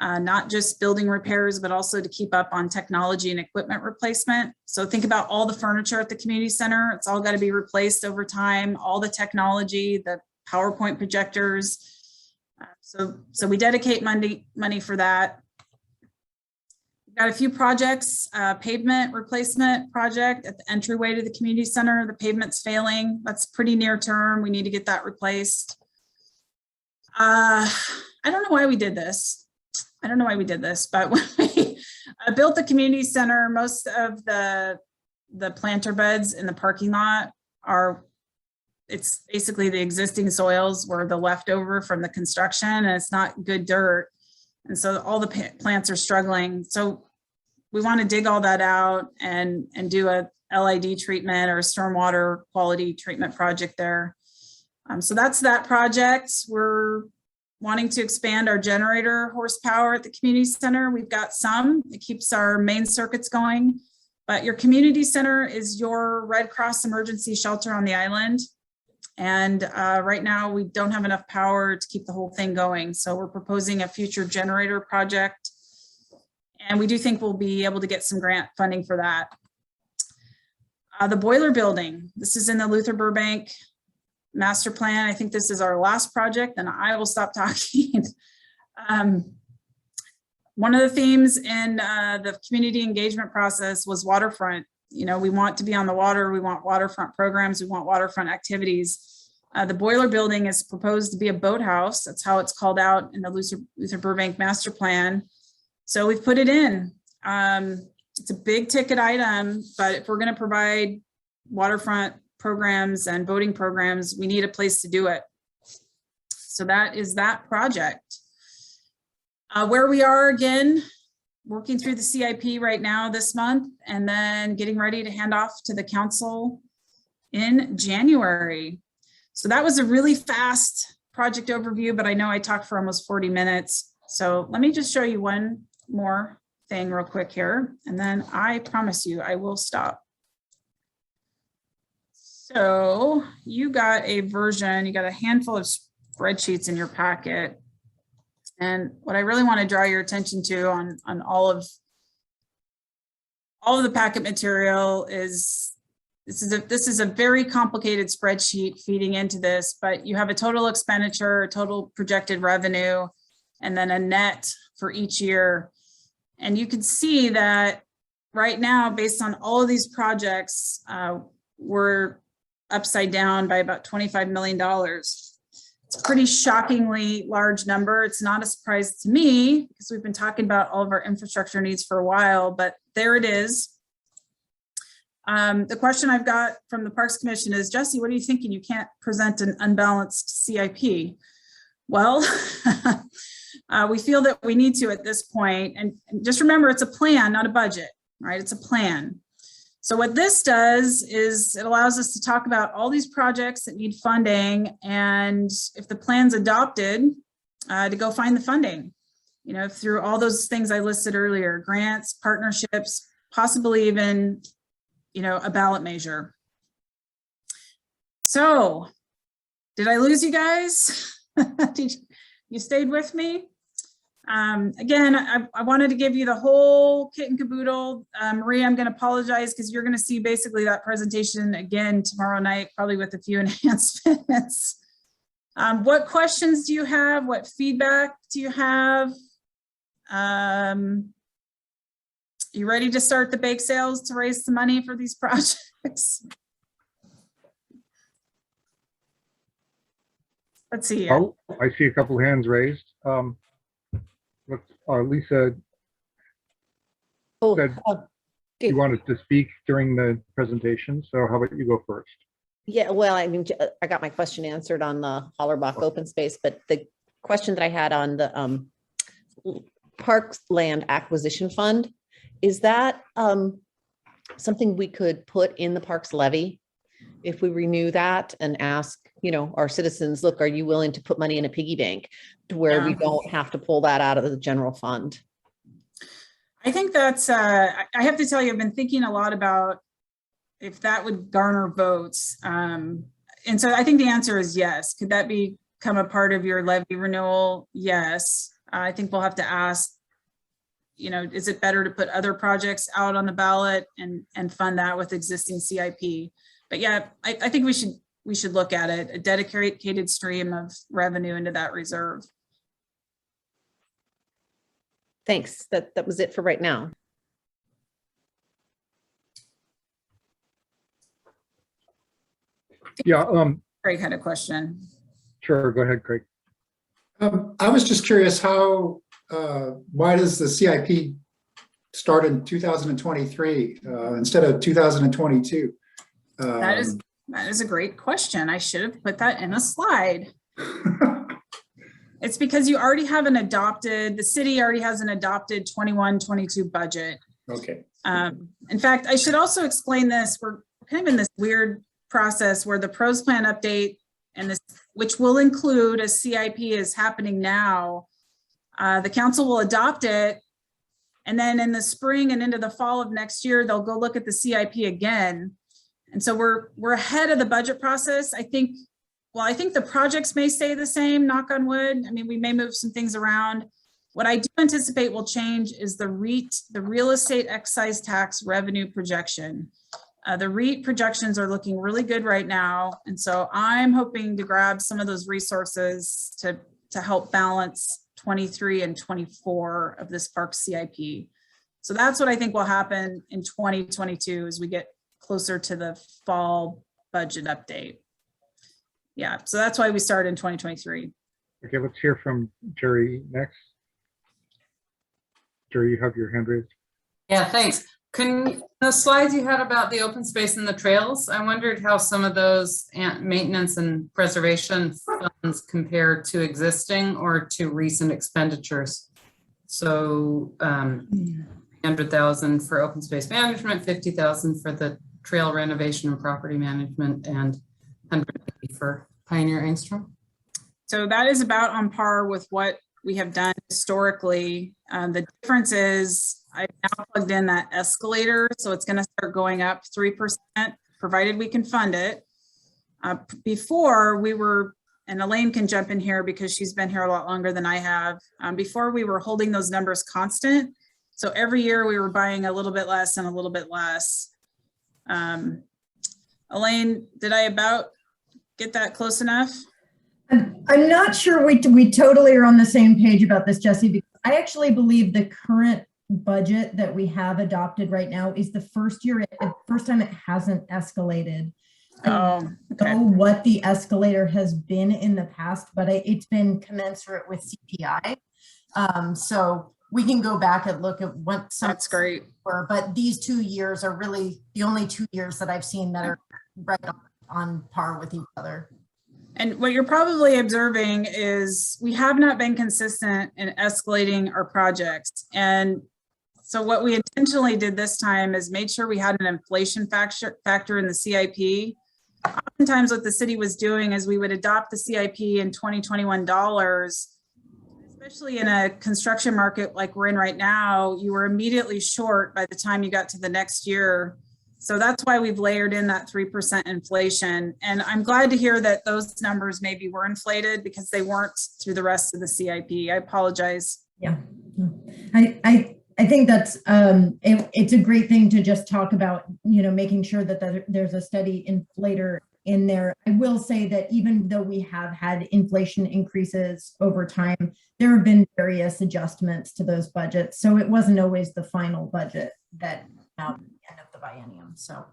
not just building repairs, but also to keep up on technology and equipment replacement. So think about all the furniture at the community center. It's all got to be replaced over time, all the technology, the PowerPoint projectors. So we dedicate money for that. We've got a few projects, pavement replacement project at the entryway to the community center. The pavement's failing. That's pretty near term. We need to get that replaced. I don't know why we did this. But when we built the community center, most of the planter beds in the parking lot it's basically the existing soils were the leftover from the construction, and it's not good dirt. And so all the plants are struggling. So we want to dig all that out and do a LID treatment or a stormwater quality treatment project there. So that's that project. We're wanting to expand our generator horsepower at the community center. We've got some, it keeps our main circuits going, but your community center is your Red Cross emergency shelter on the island. And right now we don't have enough power to keep the whole thing going. So we're proposing a future generator project. And we do think we'll be able to get some grant funding for that. The boiler building, this is in the Luther Burbank master plan. I think this is our last project and I will stop talking. One of the themes in the community engagement process was waterfront. You know, we want to be on the water. We want waterfront programs. We want waterfront activities. The boiler building is proposed to be a boathouse. That's how it's called out in the Luther Burbank master plan. So we've put it in. It's a big ticket item, but if we're going to provide waterfront programs and boating programs, we need a place to do it. So that is that project. Where we are again, working through the CIP right now this month, and then getting ready to hand off to the council in January. So that was a really fast project overview, but I know I talked for almost 40 minutes. So let me just show you one more thing real quick here, and then I promise you I will stop. So you got a version, you got a handful of spreadsheets in your packet. And what I really want to draw your attention to on all of the packet material is this is a very complicated spreadsheet feeding into this, but you have a total expenditure, a total projected revenue, and then a net for each year. And you can see that right now, based on all of these projects, we're upside down by about $25 million. It's a pretty shockingly large number. It's not a surprise to me because we've been talking about all of our infrastructure needs for a while, but there it is. The question I've got from the Parks Commission is, Jesse, what are you thinking? You can't present an unbalanced CIP. Well, we feel that we need to at this point. And just remember, it's a plan, not a budget, right? It's a plan. So what this does is it allows us to talk about all these projects that need funding, and if the plan's adopted, to go find the funding, you know, through all those things I listed earlier, grants, partnerships, possibly even, a ballot measure. So, did I lose you guys? You stayed with me? Again, I wanted to give you the whole kit and caboodle. Maria, I'm going to apologize because you're going to see basically that presentation again tomorrow night, probably with a few enhancements. What questions do you have? What feedback do you have? You ready to start the bake sales to raise the money for these projects? Let's see. Oh, I see a couple hands raised. Lisa Oh, said you wanted to speak during the presentation, so how about you go first? yeah, well, I mean, I got my question answered on the Hullerbach open space, but the question that I had on the Parks Land Acquisition Fund, is that something we could put in the Parks levy if we renew that and ask, our citizens, look, are you willing to put money in a piggy bank to where we don't have to pull that out of the general fund? I think that's, I have to tell you, I've been thinking a lot about if that would garner votes. And so I think the answer is yes. Could that become a part of your levy renewal? Yes. I think we'll have to ask, is it better to put other projects out on the ballot and fund that with existing CIP? But yeah, I think we should look at it, a dedicated stream of revenue into that reserve. Thanks. That was it for right now. Yeah, Craig had a question. sure, go ahead, Craig. I was just curious why does the CIP start in 2023 instead of 2022? That is a great question. I should have put that in a slide. It's because you already have the city already has an adopted 21-22 budget. Okay. In fact, I should also explain this. We're kind of in this weird process where the pros plan update and this, which will include a CIP, is happening now. The council will adopt it. And then in the spring and into the fall of next year, they'll go look at the CIP again. And so we're ahead of the budget process. I think the projects may stay the same, knock on wood. I mean, we may move some things around. What I do anticipate will change is the real estate excise tax revenue projection. The REIT projections are looking really good right now. And so I'm hoping to grab some of those resources to help balance 23 and 24 of this park CIP. So that's what I think will happen in 2022 as we get closer to the fall budget update. Yeah, so that's why we started in 2023. Okay, let's hear from Jerry next. Jerry, you have your hand raised. Yeah, thanks. The slides you had about the open space and the trails, I wondered how some of those maintenance and preservation funds compare to existing or to recent expenditures. So 100,000 for open space management, 50,000 for the trail renovation and property management, and 150 for Pioneer Engstrom. So that is about on par with what we have done historically. The difference is I've now plugged in that escalator, so it's going to start going up 3%, provided we can fund it. Before we were, and Elaine can jump in here because she's been here a lot longer than I have. Before we were holding those numbers constant. So every year we were buying a little bit less and a little bit less. Elaine, did I about get that close enough? I'm not sure we totally are on the same page about this, Jesse, because I actually believe the current budget that we have adopted right now is the first time it hasn't escalated. I don't know what the escalator has been in the past, but it's been commensurate with CPI. So we can go back and look at what some. That's great. Were, but these 2 years are really the only 2 years that I've seen that are right on par with each other. And what you're probably observing is we have not been consistent in escalating our projects. And so what we intentionally did this time is made sure we had an inflation factor in the CIP. Oftentimes what the city was doing is we would adopt the CIP in 2021 dollars, Especially in a construction market like we're in right now, you were immediately short by the time you got to the next year. So that's why we've layered in that 3% inflation. And I'm glad to hear that those numbers maybe were inflated because they weren't through the rest of the CIP. I apologize. Yeah, I think that's it's a great thing to just talk about, making sure that there's a steady inflator in there. I will say that even though we have had inflation increases over time, there have been various adjustments to those budgets. So it wasn't always the final budget that end of the biennium. So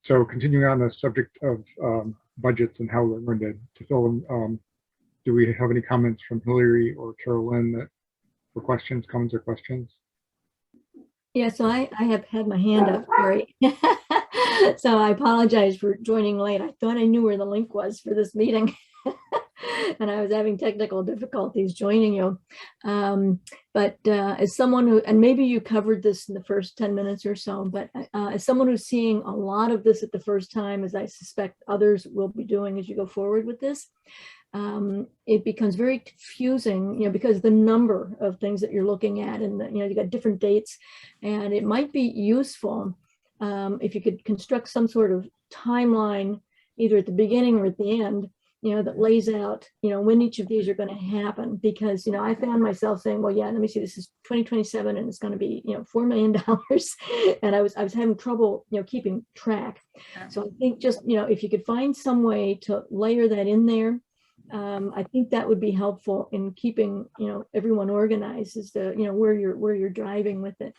continuing on the subject of budgets and how we're going to fill them, do we have any comments from Hillary or Carolyn for questions, comments, or questions? Yeah, so I have had my hand up, sorry. So I apologize for joining late. I thought I knew where the link was for this meeting. And I was having technical difficulties joining you. But as someone who, and maybe you covered this in the first 10 minutes or so, but as someone who's seeing a lot of this at the first time, as I suspect others will be doing as you go forward with this, it becomes very confusing, because the number of things that you're looking at, and you got different dates, and it might be useful if you could construct some sort of timeline, either at the beginning or at the end, that lays out, when each of these are going to happen. Because, I found myself saying, well, yeah, let me see, this is 2027 and it's going to be, $4 million. And I was having trouble, keeping track. So I think just, if you could find some way to layer that in there, I think that would be helpful in keeping, everyone organized as to, where you're driving with it.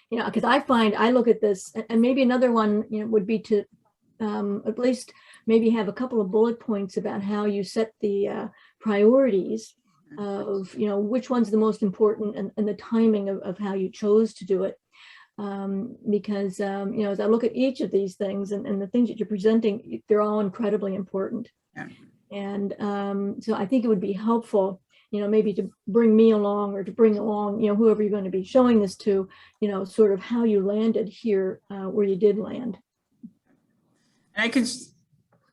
Because I look at this, and maybe another one, would be to at least maybe have a couple of bullet points about how you set the priorities of, which one's the most important, and the timing of how you chose to do it. Because, as I look at each of these things and the things that you're presenting, they're all incredibly important. Yeah. And so I think it would be helpful, maybe to bring me along, or to bring along, whoever you're going to be showing this to, sort of how you landed here, where you did land. And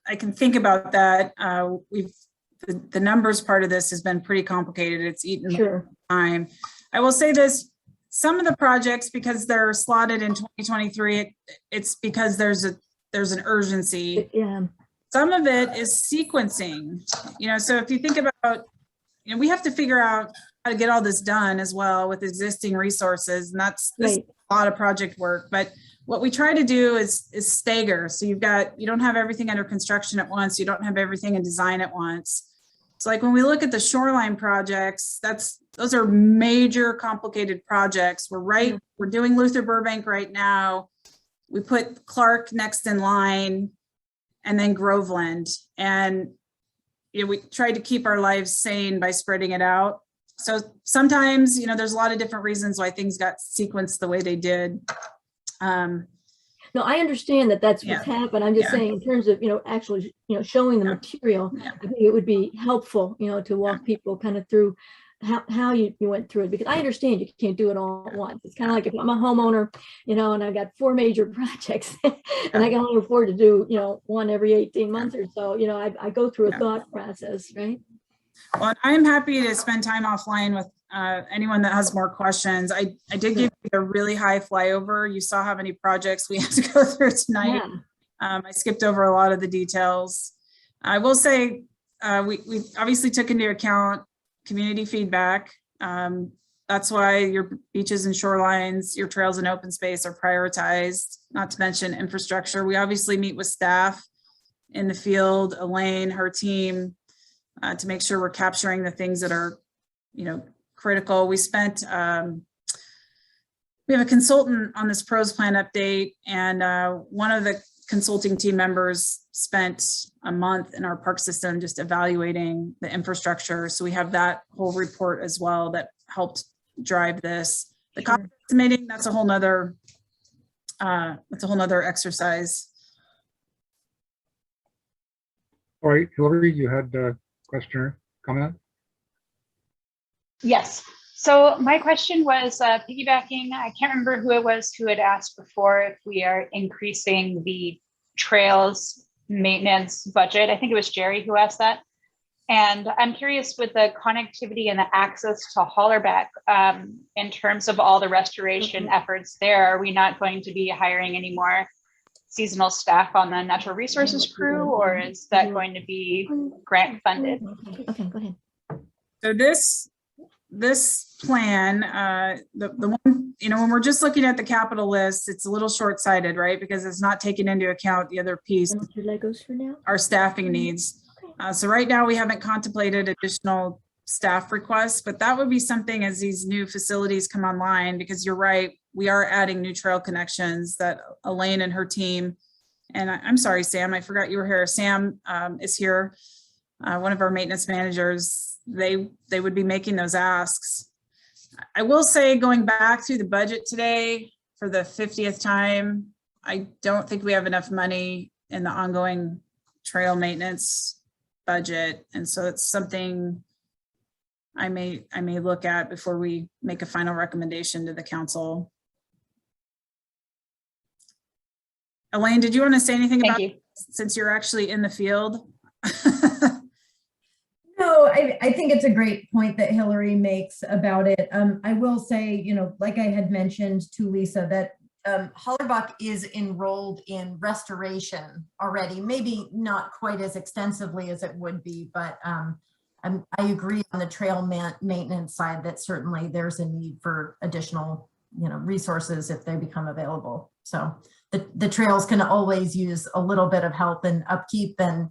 I can think about that. The numbers part of this has been pretty complicated. It's eaten Sure. time. I will say this, some of the projects, because they're slotted in 2023, it's because there's an urgency. Yeah. Some of it is sequencing, so if you think about, we have to figure out how to get all this done as well with existing resources. And that's Right. a lot of project work, but what we try to do is stagger. So you don't have everything under construction at once. You don't have everything in design at once. So like when we look at the shoreline projects, those are major complicated projects. We're doing Luther Burbank right now. We put Clark next in line, and then Groveland. And we try to keep our lives sane by spreading it out. So sometimes, there's a lot of different reasons why things got sequenced the way they did. No, I understand that that's what's happened. I'm just saying in terms of, actually, showing the material, I think it would be helpful, to walk people kind of through how you went through it, because I understand you can't do it all at once. It's kind of like if I'm a homeowner, and I've got 4 major projects and I can only afford to do, one every 18 months or so, I go through a thought process, right? Well, I'm happy to spend time offline with anyone that has more questions. I did give you a really high flyover. You saw how many projects we had to go through tonight. Yeah. I skipped over a lot of the details. I will say we obviously took into account community feedback. That's why your beaches and shorelines, your trails and open space are prioritized, not to mention infrastructure. We obviously meet with staff in the field, Elaine, her team, to make sure we're capturing the things that are, critical. We spent, we have a consultant on this pros plan update, and one of the consulting team members spent a month in our park system just evaluating the infrastructure. So we have that whole report as well that helped drive this. The cost estimating, that's a whole nother exercise. All right, Hillary, you had a question or comment? Yes. So my question was piggybacking. I can't remember who it was who had asked before if we are increasing the trails maintenance budget. I think it was Jerry who asked that. And I'm curious with the connectivity and the access to Hullerbach, in terms of all the restoration efforts there, are we not going to be hiring any more seasonal staff on the natural resources crew, or is that going to be grant funded? Okay, go ahead. So this plan, the one, when we're just looking at the capital list, it's a little short-sighted, right? Because it's not taking into account the other piece, Want your Legos for now? our staffing needs. So right now we haven't contemplated additional staff requests, but that would be something as these new facilities come online, because you're right, we are adding new trail connections that Elaine and her team, and I'm sorry, Sam, I forgot you were here. Sam is here, one of our maintenance managers. They would be making those asks. I will say, going back through the budget today for the 50th time, I don't think we have enough money in the ongoing trail maintenance budget. And so it's something I may look at before we make a final recommendation to the council. Elaine, did you want to say anything about it, since you're actually in the field? No, I think it's a great point that Hillary makes about it. I will say, like I had mentioned to Lisa, that Hullerbach is enrolled in restoration already, maybe not quite as extensively as it would be, but I agree on the trail maintenance side that certainly there's a need for additional, resources if they become available. So the trails can always use a little bit of help and upkeep, and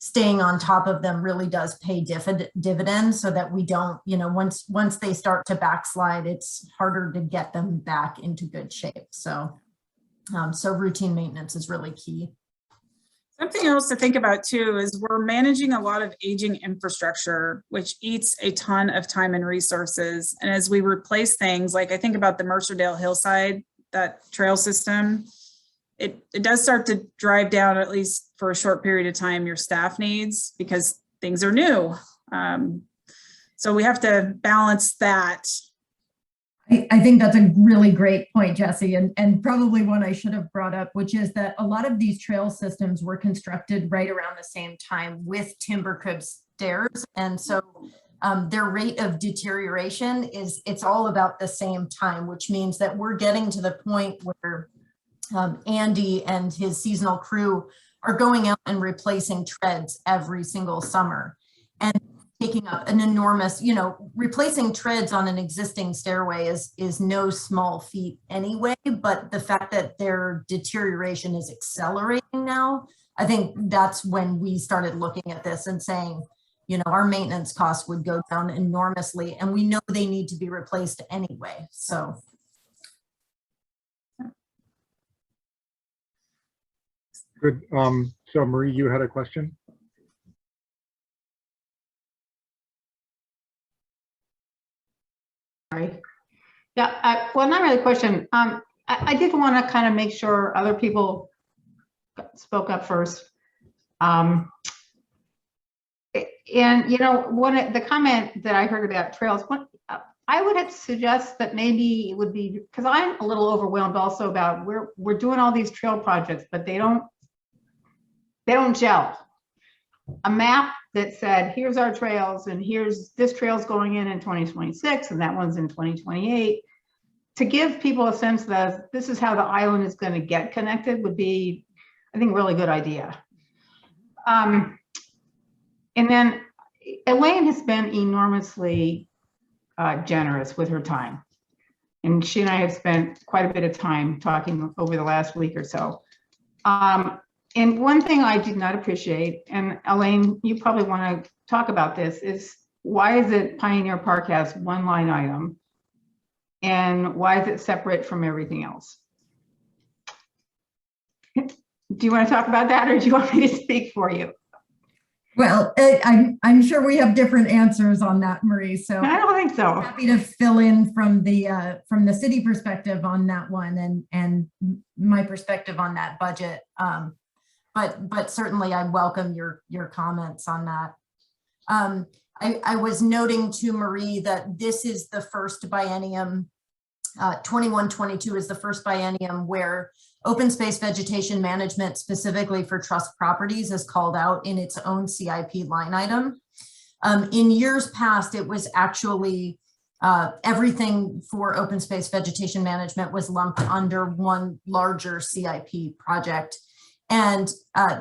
staying on top of them really does pay dividends, so that we don't, once they start to backslide, it's harder to get them back into good shape. So, so routine maintenance is really key. Something else to think about too is we're managing a lot of aging infrastructure, which eats a ton of time and resources. And as we replace things, like I think about the Mercerdale Hillside, that trail system, it does start to drive down, at least for a short period of time, your staff needs, because things are new. So we have to balance that. I think that's a really great point, Jesse, and probably one I should have brought up, which is that a lot of these trail systems were constructed right around the same time with timber crib stairs. And so their rate of deterioration it's all about the same time, which means that we're getting to the point where Andy and his seasonal crew are going out and replacing treads every single summer, and taking up an enormous, replacing treads on an existing stairway is no small feat anyway, but the fact that their deterioration is accelerating now, I think that's when we started looking at this and saying, our maintenance costs would go down enormously, and we know they need to be replaced anyway, so. Good. So Marie, you had a question? Sorry. Yeah, well, not really a question. I did want to kind of make sure other people spoke up first. And the comment that I heard about trails, I would suggest that maybe it would be, because I'm a little overwhelmed also about we're doing all these trail projects, but they don't gel. A map that said, here's our trails, and here's this trail's going in 2026, and that one's in 2028. To give people a sense that this is how the island is going to get connected would be, I think, a really good idea. And then Elaine has been enormously generous with her time. And she and I have spent quite a bit of time talking over the last week or so. And one thing I did not appreciate, and Elaine, you probably want to talk about this, is why is it Pioneer Park has one line item, and why is it separate from everything else? Do you want to talk about that, or do you want me to speak for you? Well, I'm sure we have different answers on that, Marie. So I don't think so. I'm happy to fill in from the city perspective on that one, and my perspective on that budget. But certainly I welcome your comments on that. I was noting to Marie that this is the first biennium, 21-22 is the first biennium where Open space vegetation management specifically for trust properties is called out in its own CIP line item. In years past, it was actually everything for open space vegetation management was lumped under one larger CIP project. And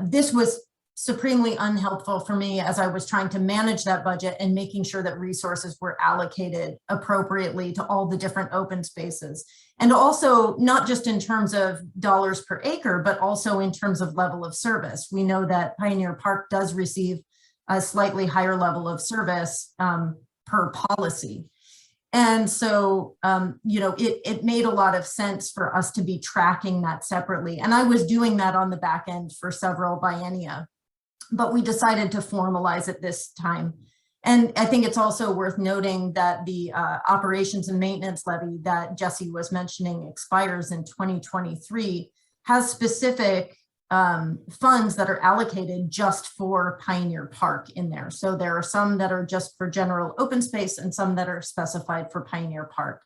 this was supremely unhelpful for me as I was trying to manage that budget and making sure that resources were allocated appropriately to all the different open spaces. And also not just in terms of dollars per acre, but also in terms of level of service. We know that Pioneer Park does receive a slightly higher level of service per policy. And so, it made a lot of sense for us to be tracking that separately. And I was doing that on the back end for several biennia, but we decided to formalize it this time. And I think it's also worth noting that the operations and maintenance levy that Jesse was mentioning expires in 2023, has specific funds that are allocated just for Pioneer Park in there. So there are some that are just for general open space and some that are specified for Pioneer Park.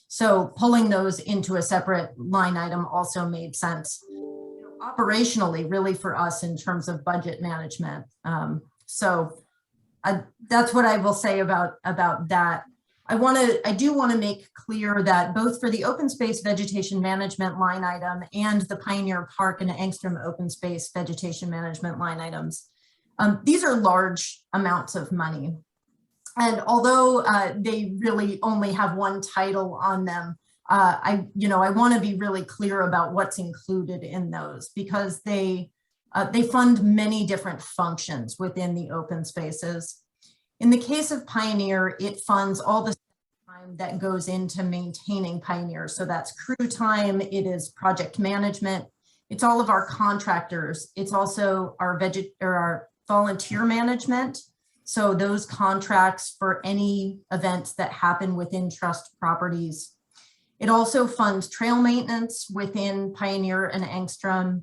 So pulling those into a separate line item also made sense operationally, really, for us in terms of budget management. That's what I will say about that. I do want to make clear that both for the open space vegetation management line item and the Pioneer Park and Angstrom open space vegetation management line items, these are large amounts of money. And although they really only have one title on them, I want to be really clear about what's included in those, because they fund many different functions within the open spaces. In the case of Pioneer, it funds all the time that goes into maintaining Pioneer. So that's crew time, it is project management, it's all of our contractors, it's also our volunteer management. So those contracts for any events that happen within trust properties. It also funds trail maintenance within Pioneer and Angstrom,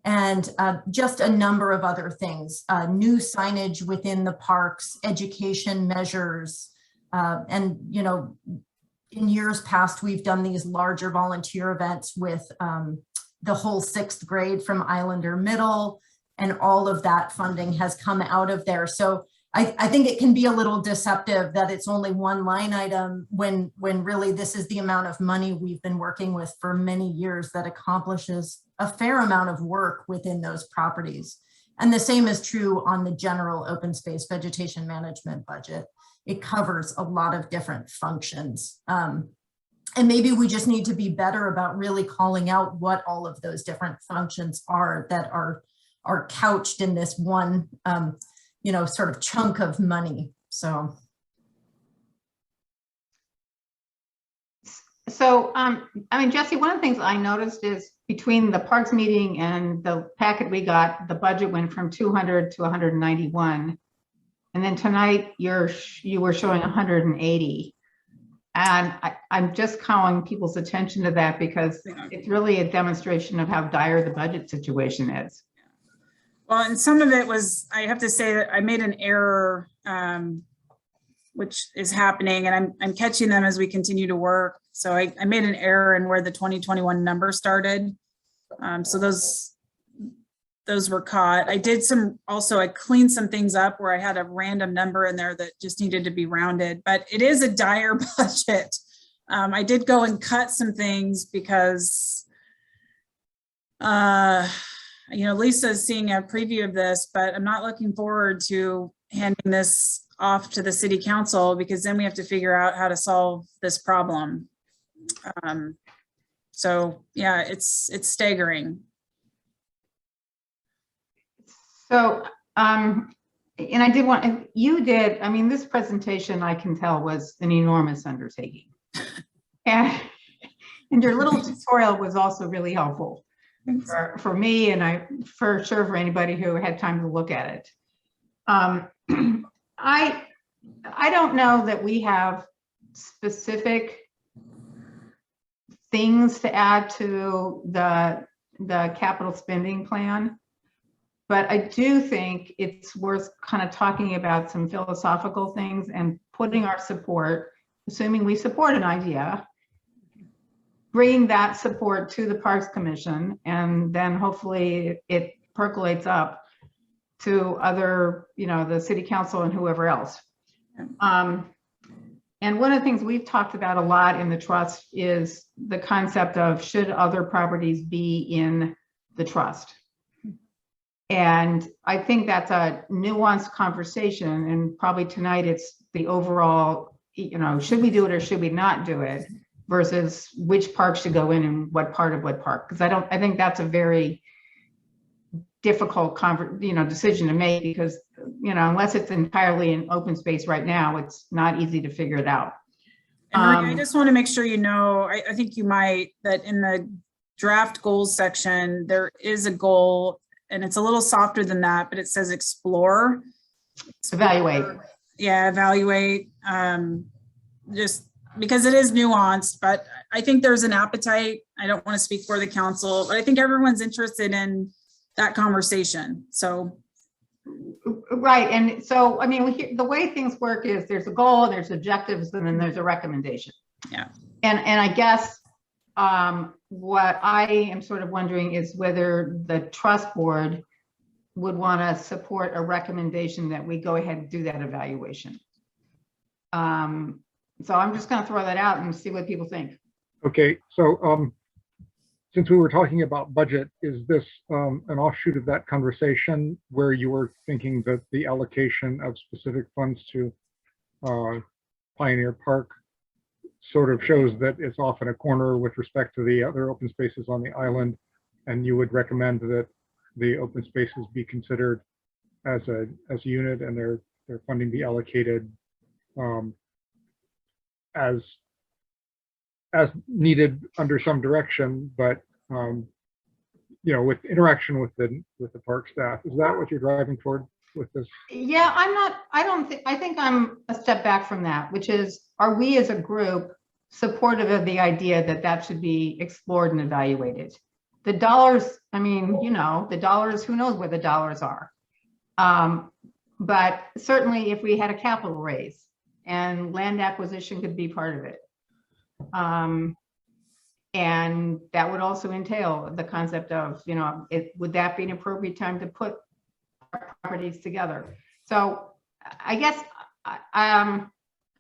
and just a number of other things, new signage within the parks, education measures, and in years past, we've done these larger volunteer events with the whole 6th grade from Islander Middle, and all of that funding has come out of there. So I think it can be a little deceptive that it's only one line item when really this is the amount of money we've been working with for many years that accomplishes a fair amount of work within those properties. And the same is true on the general open space vegetation management budget. It covers a lot of different functions. And maybe we just need to be better about really calling out what all of those different functions are that are couched in this one sort of chunk of money. So Jesse, one of the things I noticed is between the parks meeting and the packet we got, the budget went from 200 to 191. And then tonight you were showing 180. And I'm just calling people's attention to that because it's really a demonstration of how dire the budget situation is. Well, and some of it was, I have to say that I made an error, which is happening, and I'm catching them as we continue to work. So I made an error in where the 2021 number started. So those were caught. I cleaned some things up where I had a random number in there that just needed to be rounded, but it is a dire budget. I did go and cut some things because, Lisa's seeing a preview of this, but I'm not looking forward to handing this off to the city council, because then we have to figure out how to solve this problem. So yeah, it's staggering. So, and I did want, this presentation I can tell was an enormous undertaking. And your little tutorial was also really helpful for me, and for sure for anybody who had time to look at it. I don't know that we have specific things to add to the capital spending plan, but I do think it's worth kind of talking about some philosophical things and putting our support, assuming we support an idea, bringing that support to the Parks Commission, and then hopefully it percolates up to other, the city council and whoever else. And one of the things we've talked about a lot in the trust is the concept of should other properties be in the trust? And I think that's a nuanced conversation, and probably tonight it's the overall, should we do it or should we not do it, versus which park should go in and what part of what park? Because I think that's a very difficult decision to make, because unless it's entirely in open space right now, it's not easy to figure it out. And Maria, I just want to make sure I think you might, that in the draft goals section, there is a goal, and it's a little softer than that, but it says explore. Evaluate. Yeah, evaluate. Just because it is nuanced, but I think there's an appetite. I don't want to speak for the council, but I think everyone's interested in that conversation. So. Right. And so, the way things work is there's a goal, and there's objectives, and then there's a recommendation. Yeah. And I guess what I am sort of wondering is whether the trust board would want to support a recommendation that we go ahead and do that evaluation. So I'm just going to throw that out and see what people think. Okay, so since we were talking about budget, is this an offshoot of that conversation where you were thinking that the allocation of specific funds to Pioneer Park sort of shows that it's off in a corner with respect to the other open spaces on the island, and you would recommend that the open spaces be considered as a unit, and their funding be allocated as needed under some direction, but with interaction with the park staff? Is that what you're driving toward with this? Yeah, I think I'm a step back from that, which is, are we as a group supportive of the idea that that should be explored and evaluated? The dollars, the dollars, who knows where the dollars are? But certainly if we had a capital raise, and land acquisition could be part of it. And that would also entail the concept of, would that be an appropriate time to put properties together? So I guess,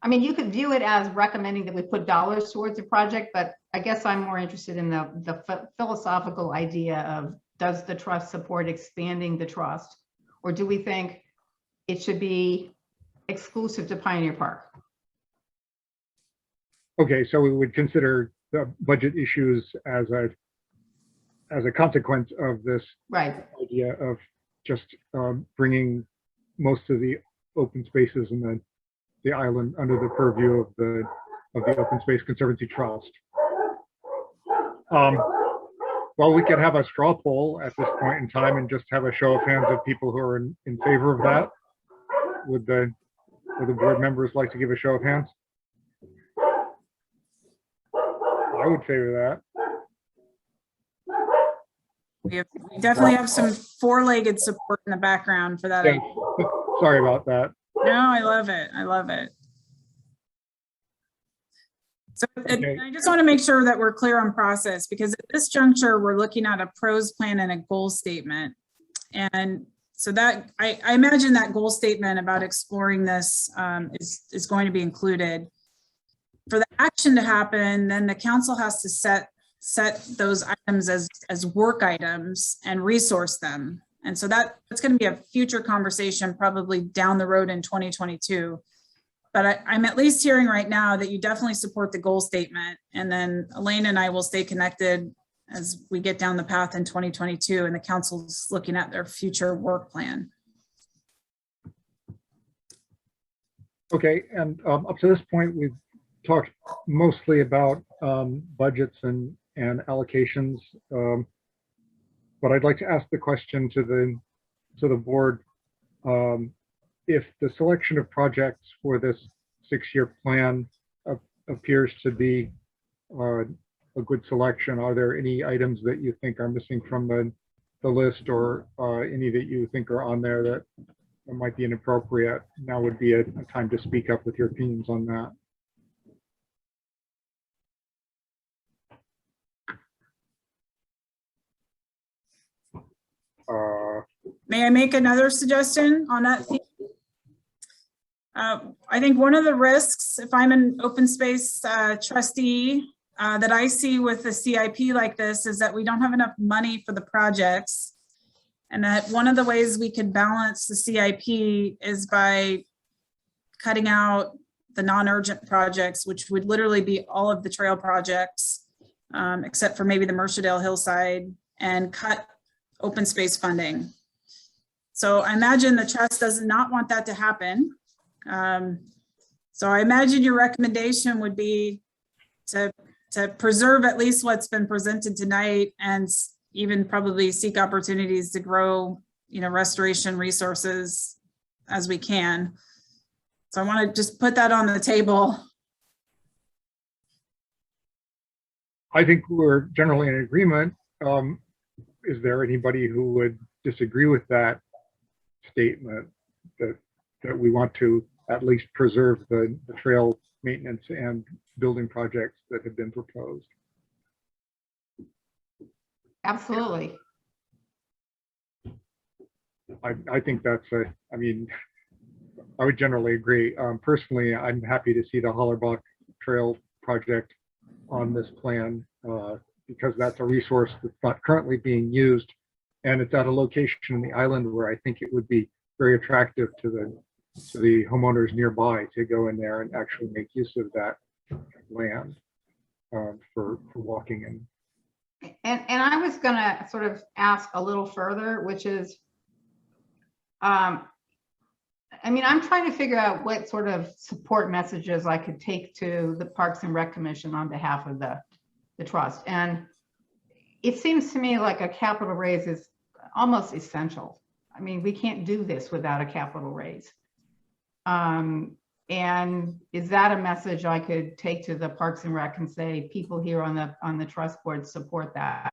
you could view it as recommending that we put dollars towards the project, but I guess I'm more interested in the philosophical idea of, does the trust support expanding the trust? Or do we think it should be exclusive to Pioneer Park? Okay, so we would consider the budget issues as a consequence of this Right. idea of just bringing most of the open spaces in the island under the purview of the Open Space Conservancy Trust. Well, we could have a straw poll at this point in time and just have a show of hands of people who are in favor of that. Would the board members like to give a show of hands? I would favor that. We definitely have some four-legged support in the background for that. Yeah. Sorry about that. No, I love it. I love it. So Okay. I just want to make sure that we're clear on process, because at this juncture, we're looking at a pros plan and a goal statement. And so that I imagine that goal statement about exploring this is going to be included. For the action to happen, then the council has to set those items as work items and resource them. And so that's going to be a future conversation, probably down the road in 2022. But I'm at least hearing right now that you definitely support the goal statement. And then Elaine and I will stay connected as we get down the path in 2022 and the council's looking at their future work plan. Okay, and up to this point, we've talked mostly about budgets and allocations, but I'd like to ask the question to the board. If the selection of projects for this 6-year plan appears to be a good selection, are there any items that you think are missing from the list, or any that you think are on there that might be inappropriate? Now would be a time to speak up with your opinions on that. May I make another suggestion on that theme? I think one of the risks, if I'm an open space trustee, that I see with a CIP like this is that we don't have enough money for the projects. And that one of the ways we could balance the CIP is by cutting out the non-urgent projects, which would literally be all of the trail projects, except for maybe the Mercerdale Hillside, and cut open space funding. So I imagine the trust does not want that to happen. So I imagine your recommendation would be to preserve at least what's been presented tonight, and even probably seek opportunities to grow, restoration resources as we can. So I want to just put that on the table. I think we're generally in agreement. Is there anybody who would disagree with that statement, that we want to at least preserve the trail maintenance and building projects that have been proposed? Absolutely. I think that's I would generally agree. Personally, I'm happy to see the Hullerbach Trail project on this plan because that's a resource that's not currently being used, and it's at a location in the island where I think it would be very attractive to the homeowners nearby to go in there and actually make use of that land for walking in. And I was gonna sort of ask a little further, which is, I'm trying to figure out what sort of support messages I could take to the Parks and Rec Commission on behalf of the trust. And it seems to me like a capital raise is almost essential. We can't do this without a capital raise. And is that a message I could take to the Parks and Rec and say, people here on the trust board support that?